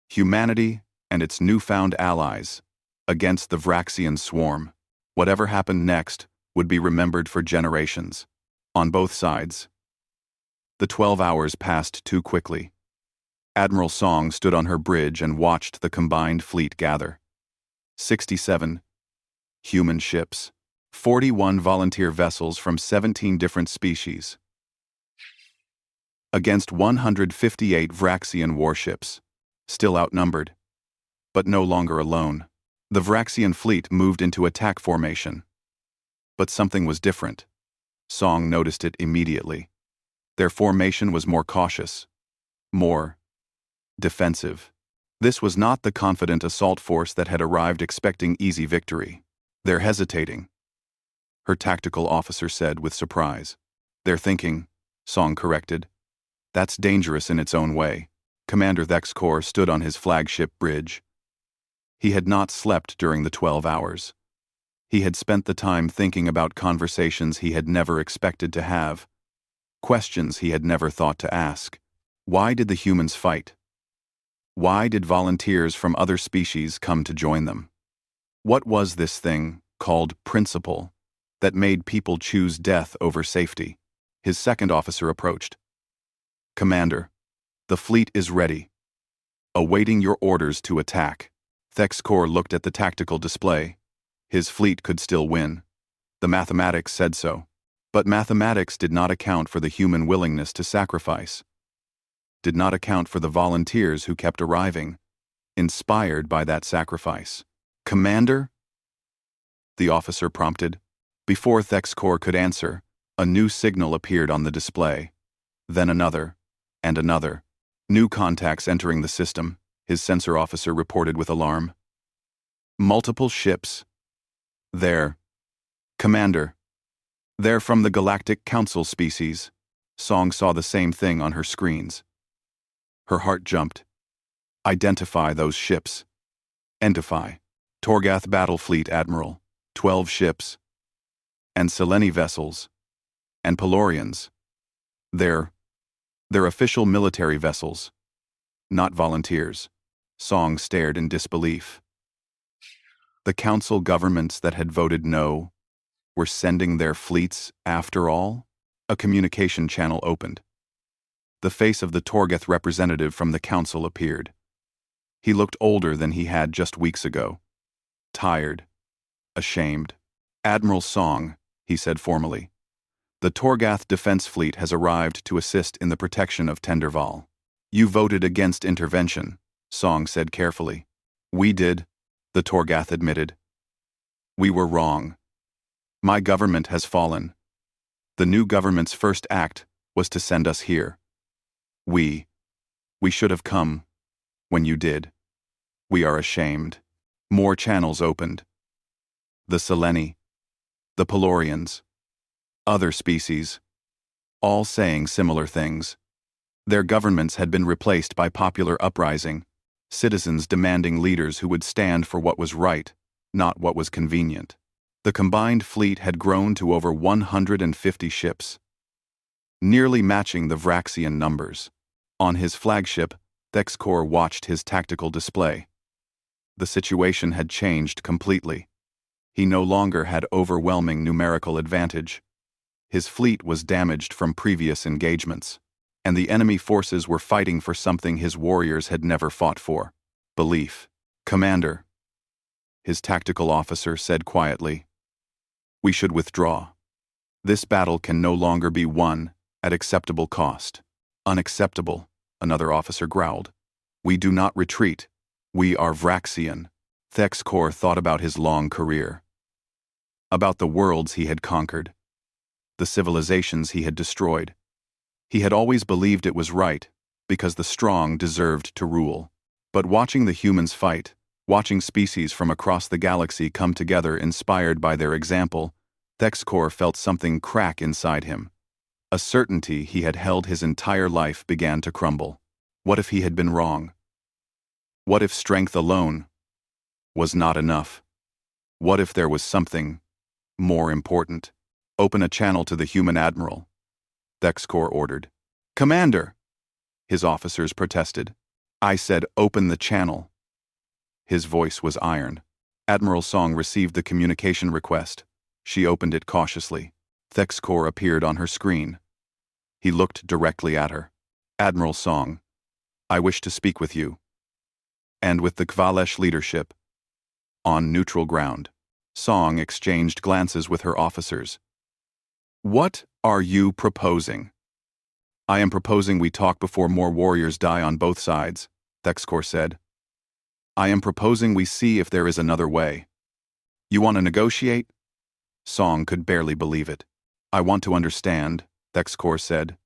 Humanity and its newfound allies against the Vraxian swarm. Whatever happened next would be remembered for generations. On both sides. The 12 hours passed too quickly. Admiral Song stood on her bridge and watched the combined fleet gather. 67 human ships, 41 volunteer vessels from 17 different species, against 158 Vraxian warships, still outnumbered, but no longer alone. The Vraxian fleet moved into attack formation. But something was different. Song noticed it immediately. Their formation was more cautious, more defensive. This was not the confident assault force that had arrived expecting easy victory. "They're hesitating," her tactical officer said with surprise. "They're thinking," Song corrected. "That's dangerous in its own way." Commander Thexkor stood on his flagship bridge. He had not slept during the 12 hours. He had spent the time thinking about conversations he had never expected to have, questions he had never thought to ask. Why did the humans fight? Why did volunteers from other species come to join them? What was this thing, called principle, that made people choose death over safety? His second officer approached. "Commander, the fleet is ready, awaiting your orders to attack." Thexkor looked at the tactical display. His fleet could still win. The mathematics said so. But mathematics did not account for the human willingness to sacrifice. Did not account for the volunteers who kept arriving, inspired by that sacrifice. "Commander?" the officer prompted. Before Thexkor could answer, a new signal appeared on the display. Then another, and another. New contacts entering the system, his sensor officer reported with alarm. "Multiple ships. They're..." "Commander. They're from the Galactic Council species." Song saw the same thing on her screens. Her heart jumped. "Identify those ships." "Identify. Torgath Battle Fleet Admiral. 12 ships. And Seleni vessels. And Pelorians. They're official military vessels. Not volunteers." Song stared in disbelief. The council governments that had voted no were sending their fleets after all? A communication channel opened. The face of the Torgath representative from the council appeared. He looked older than he had just weeks ago. Tired. Ashamed. "Admiral Song," he said formally. "The Torgath Defense Fleet has arrived to assist in the protection of Tenderval." "You voted against intervention," Song said carefully. "We did," the Torgath admitted. "We were wrong. My government has fallen. The new government's first act was to send us here. We should have come when you did. We are ashamed." More channels opened. The Seleni, the Pelorians, other species, all saying similar things. Their governments had been replaced by popular uprising, citizens demanding leaders who would stand for what was right, not what was convenient. The combined fleet had grown to over 150 ships, nearly matching the Vraxian numbers. On his flagship, Thexkor watched his tactical display. The situation had changed completely. He no longer had overwhelming numerical advantage. His fleet was damaged from previous engagements, and the enemy forces were fighting for something his warriors had never fought for: belief. "Commander, his tactical officer said quietly. "We should withdraw. This battle can no longer be won at acceptable cost." "Unacceptable," another officer growled. "We do not retreat. We are Vraxian." Thexkor thought about his long career, about the worlds he had conquered, the civilizations he had destroyed. He had always believed it was right, because the strong deserved to rule. But watching the humans fight, watching species from across the galaxy come together inspired by their example, Thexkor felt something crack inside him. A certainty he had held his entire life began to crumble. What if he had been wrong? What if strength alone was not enough? What if there was something more important? "Open a channel to the human admiral," Thexkor ordered. "Commander!" his officers protested. "I said open the channel." His voice was iron. Admiral Song received the communication request. She opened it cautiously. Thexkor appeared on her screen. He looked directly at her. "Admiral Song, I wish to speak with you." And with the Kvalesh leadership, on neutral ground, Song exchanged glances with her officers. "What are you proposing?" "I am proposing we talk before more warriors die on both sides," Thexkor said. "I am proposing we see if there is another way." "You want to negotiate?" Song could barely believe it. "I want to understand," Thexkor said.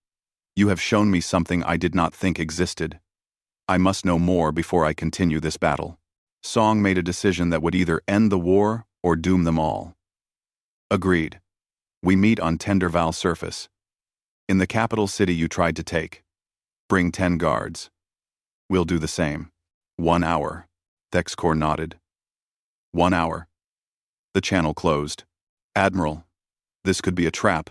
"You have shown me something I did not think existed. I must know more before I continue this battle." Song made a decision that would either end the war or doom them all. "Agreed. We meet on Tenderval surface. In the capital city you tried to take. Bring 10 guards. We'll do the same." 1 hour. Thexkor nodded. 1 hour. The channel closed. "Admiral, this could be a trap,"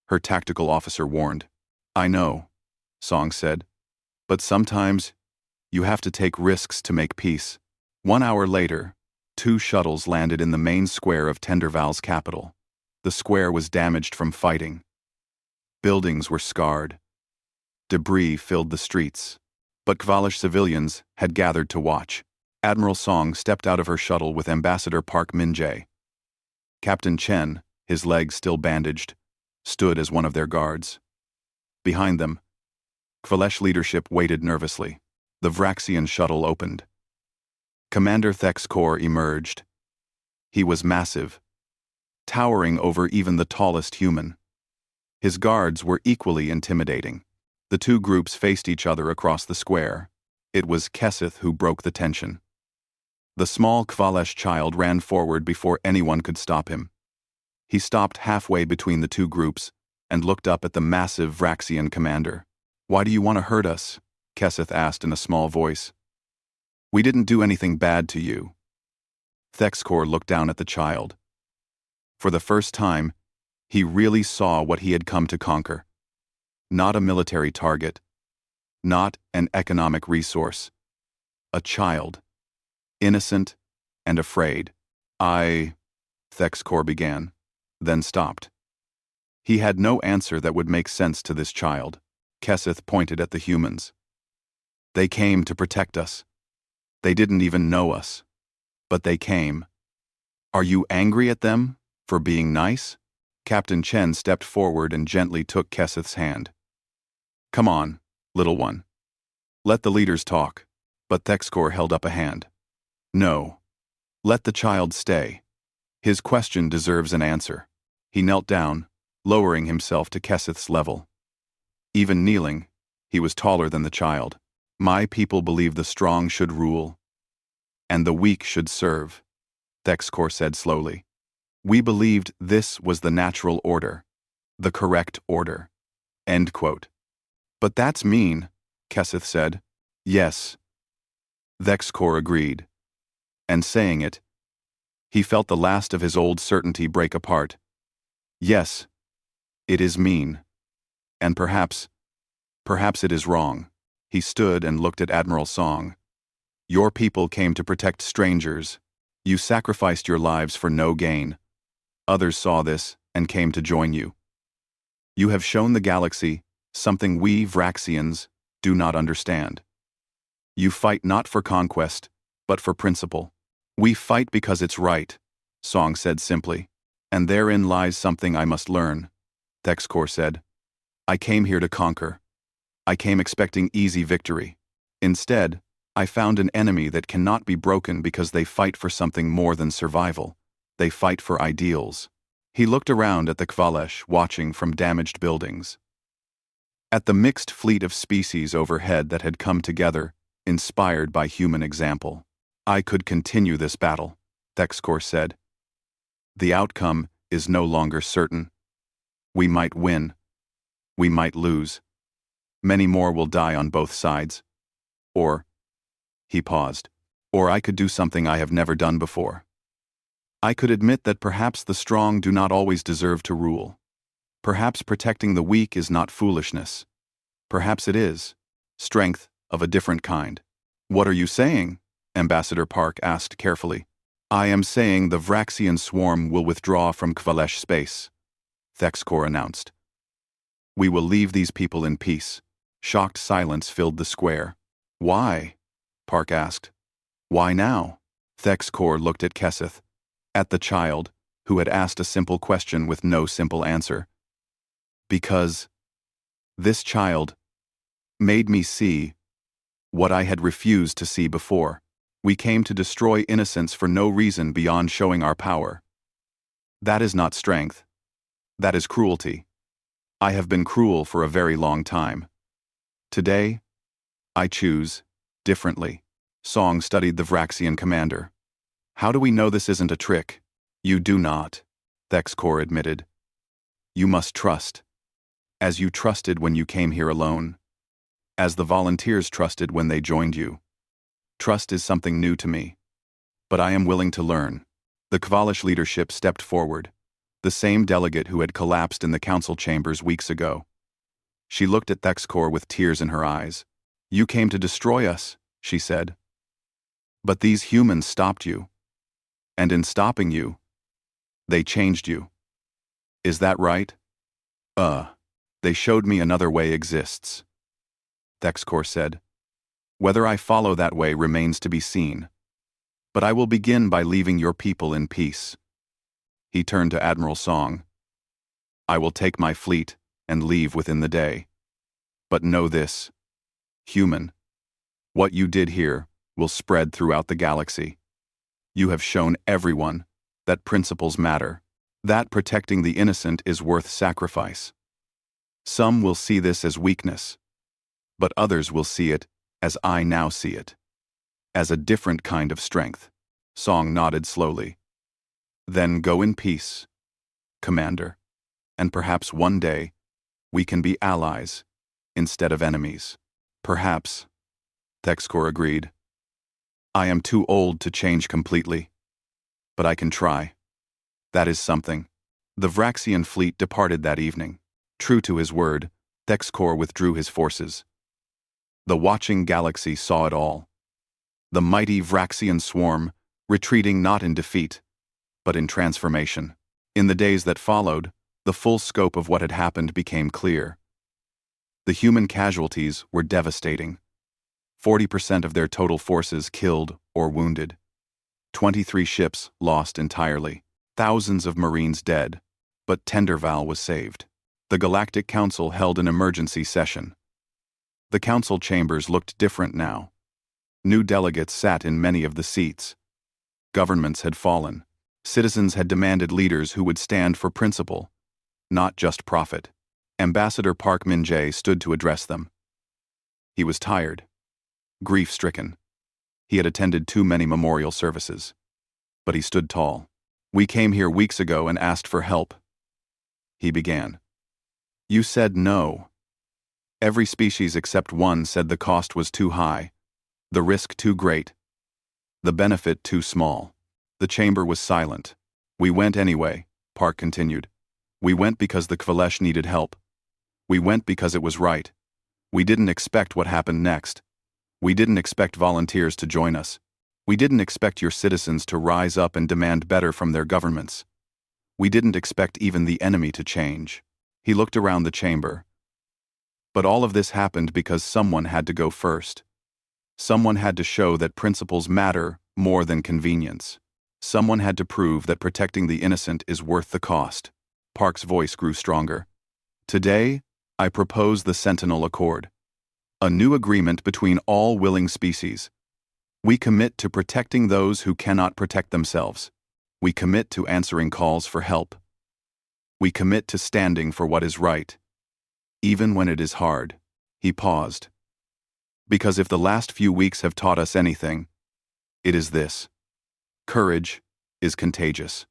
her tactical officer warned. "I know," Song said. "But sometimes you have to take risks to make peace." 1 hour later, 2 shuttles landed in the main square of Tenderval's capital. The square was damaged from fighting. Buildings were scarred. Debris filled the streets. But Kvalish civilians had gathered to watch. Admiral Song stepped out of her shuttle with Ambassador Park Min-jae. Captain Chen, his legs still bandaged, stood as one of their guards. Behind them, Kvalesh leadership waited nervously. The Vraxian shuttle opened. Commander Thexkor emerged. He was massive, towering over even the tallest human. His guards were equally intimidating. The 2 groups faced each other across the square. It was Keseth who broke the tension. The small Kvalesh child ran forward before anyone could stop him. He stopped halfway between the 2 groups and looked up at the massive Vraxian commander. "Why do you want to hurt us?" Keseth asked in a small voice. "We didn't do anything bad to you." Thexkor looked down at the child. For the first time, he really saw what he had come to conquer. Not a military target, not an economic resource. A child, innocent and afraid. Thexkor began, then stopped. He had no answer that would make sense to this child. Keseth pointed at the humans. "They came to protect us. They didn't even know us. But they came. Are you angry at them for being nice?" Captain Chen stepped forward and gently took Keseth's hand. "Come on, little one. Let the leaders talk." But Thexkor held up a hand. "No. Let the child stay. His question deserves an answer." He knelt down, lowering himself to Keseth's level. Even kneeling, he was taller than the child. "My people believe the strong should rule, and the weak should serve," Thexkor said slowly. "We believed this was the natural order, the correct order." End quote. "But that's mean," Keseth said. "Yes." Thexkor agreed. And saying it, he felt the last of his old certainty break apart. "Yes, it is mean. And perhaps it is wrong." He stood and looked at Admiral Song. "Your people came to protect strangers. You sacrificed your lives for no gain. Others saw this and came to join you. You have shown the galaxy something we Vraxians do not understand. You fight not for conquest, but for principle. We fight because it's right, Song said simply. And therein lies something I must learn, Thexcor said. I came here to conquer. I came expecting easy victory. Instead, I found an enemy that cannot be broken because they fight for something more than survival. They fight for ideals. He looked around at the Kvalesh, watching from damaged buildings. At the mixed fleet of species overhead that had come together, inspired by human example. I could continue this battle, Thexcor said. The outcome is no longer certain. We might win. We might lose. Many more will die on both sides. Or, he paused, or I could do something I have never done before. I could admit that perhaps the strong do not always deserve to rule. Perhaps protecting the weak is not foolishness. Perhaps it is. Strength of a different kind. What are you saying? Ambassador Park asked carefully. I am saying the Vraxian swarm will withdraw from Kvalesh space, Thexcor announced. We will leave these people in peace. Shocked silence filled the square. Why? Park asked. Why now? Thexcor looked at Keseth, at the child, who had asked a simple question with no simple answer. Because this child made me see what I had refused to see before. We came to destroy innocence for no reason beyond showing our power. That is not strength. That is cruelty. I have been cruel for a very long time. Today, I choose differently. Song studied the Vraxian commander. How do we know this isn't a trick? You do not, Thexcor admitted. You must trust. As you trusted when you came here alone. As the volunteers trusted when they joined you. Trust is something new to me. But I am willing to learn. The Kvalesh leadership stepped forward. The same delegate who had collapsed in the council chambers weeks ago. She looked at Thexcor with tears in her eyes. You came to destroy us, she said. But these humans stopped you. And in stopping you, they changed you. Is that right? They showed me another way exists. Thexcor said. Whether I follow that way remains to be seen. But I will begin by leaving your people in peace. He turned to Admiral Song. I will take my fleet and leave within the day. But know this, human. What you did here will spread throughout the galaxy. You have shown everyone that principles matter, that protecting the innocent is worth sacrifice. Some will see this as weakness, but others will see it as I now see it, as a different kind of strength. Song nodded slowly. Then go in peace, Commander, and perhaps one day we can be allies instead of enemies. Perhaps, Thexcor agreed. I am too old to change completely, but I can try. That is something. The Vraxian fleet departed that evening. True to his word, Thexcor withdrew his forces. The watching galaxy saw it all. The mighty Vraxian swarm, retreating not in defeat, but in transformation. In the days that followed, the full scope of what had happened became clear. The human casualties were devastating. 40% of their total forces killed or wounded. 23 ships lost entirely. Thousands of Marines dead, but Tenderval was saved. The Galactic Council held an emergency session. The council chambers looked different now. New delegates sat in many of the seats. Governments had fallen. Citizens had demanded leaders who would stand for principle, not just profit. Ambassador Park Min-jae stood to address them. He was tired, grief-stricken. He had attended too many memorial services. But he stood tall. We came here weeks ago and asked for help. He began. You said no. Every species except one said the cost was too high, the risk too great, the benefit too small. The chamber was silent. We went anyway, Park continued. We went because the Kvalesh needed help. We went because it was right. We didn't expect what happened next. We didn't expect volunteers to join us. We didn't expect your citizens to rise up and demand better from their governments. We didn't expect even the enemy to change. He looked around the chamber. But all of this happened because someone had to go first. Someone had to show that principles matter more than convenience. Someone had to prove that protecting the innocent is worth the cost. Park's voice grew stronger. Today, I propose the Sentinel Accord, a new agreement between all willing species. We commit to protecting those who cannot protect themselves. We commit to answering calls for help. We commit to standing for what is right, even when it is hard. He paused. Because if the last few weeks have taught us anything, it is this: courage is contagious.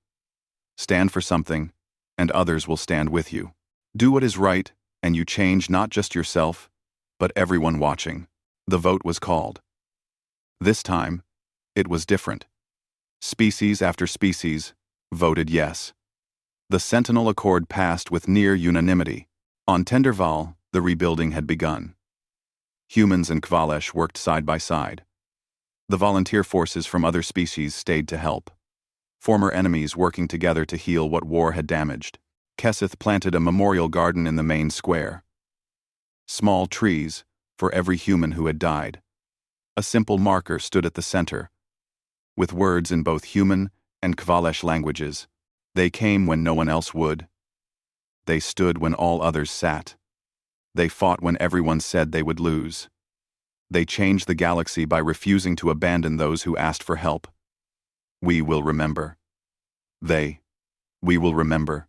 Stand for something, and others will stand with you. Do what is right, and you change not just yourself, but everyone watching. The vote was called. This time, it was different. Species after species voted yes. The Sentinel Accord passed with near unanimity. On Tenderval, the rebuilding had begun. Humans and Kvalesh worked side by side. The volunteer forces from other species stayed to help. Former enemies working together to heal what war had damaged. Keseth planted a memorial garden in the main square. Small trees for every human who had died. A simple marker stood at the center. With words in both human and Kvalesh languages, they came when no one else would. They stood when all others sat. They fought when everyone said they would lose. They changed the galaxy by refusing to abandon those who asked for help. We will remember. We will remember.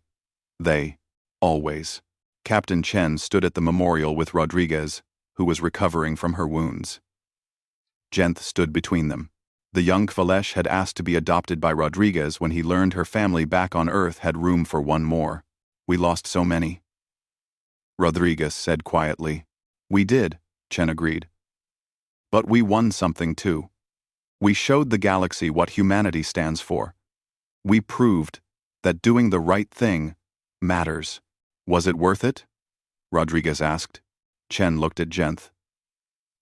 They, always. Captain Chen stood at the memorial with Rodriguez, who was recovering from her wounds. Jenth stood between them. The young Kvalesh had asked to be adopted by Rodriguez when he learned her family back on Earth had room for one more. We lost so many. Rodriguez said quietly. We did, Chen agreed. But we won something too. We showed the galaxy what humanity stands for. We proved that doing the right thing matters. Was it worth it? Rodriguez asked. Chen looked at Jenth.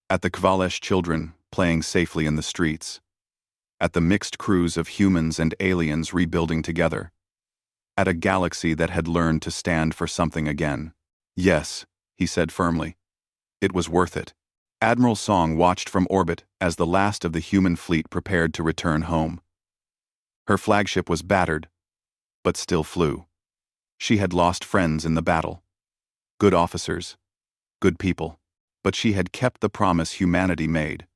At the Kvalesh children playing safely in the streets. At the mixed crews of humans and aliens rebuilding together. At a galaxy that had learned to stand for something again. Yes, he said firmly. It was worth it. Admiral Song watched from orbit as the last of the human fleet prepared to return home. Her flagship was battered, but still flew. She had lost friends in the battle. Good officers, good people. But she had kept the promise humanity made.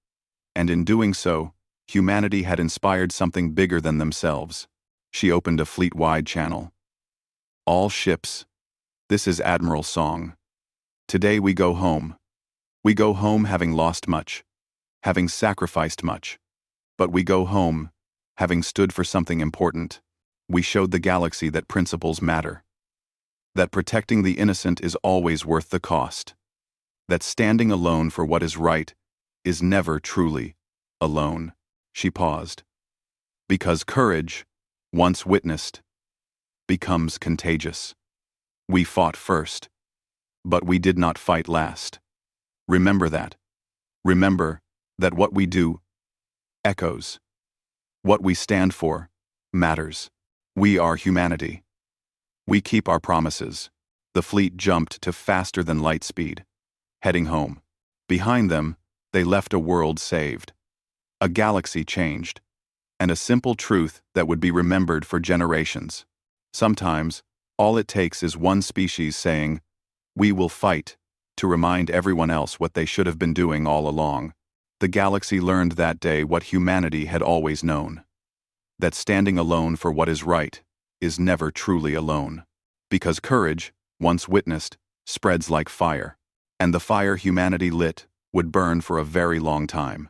And in doing so, humanity had inspired something bigger than themselves. She opened a fleet-wide channel. All ships. This is Admiral Song. Today we go home. We go home having lost much, having sacrificed much. But we go home, having stood for something important. We showed the galaxy that principles matter. That protecting the innocent is always worth the cost. That standing alone for what is right is never truly alone. She paused. Because courage, once witnessed, becomes contagious. We fought first, but we did not fight last. Remember that. Remember that what we do echoes. What we stand for matters. We are humanity. We keep our promises. The fleet jumped to faster than light speed, heading home. Behind them, they left a world saved. A galaxy changed. And a simple truth that would be remembered for generations. Sometimes, all it takes is one species saying, "We will fight," to remind everyone else what they should have been doing all along. The galaxy learned that day what humanity had always known. That standing alone for what is right is never truly alone. Because courage, once witnessed, spreads like fire. And the fire humanity lit would burn for a very long time.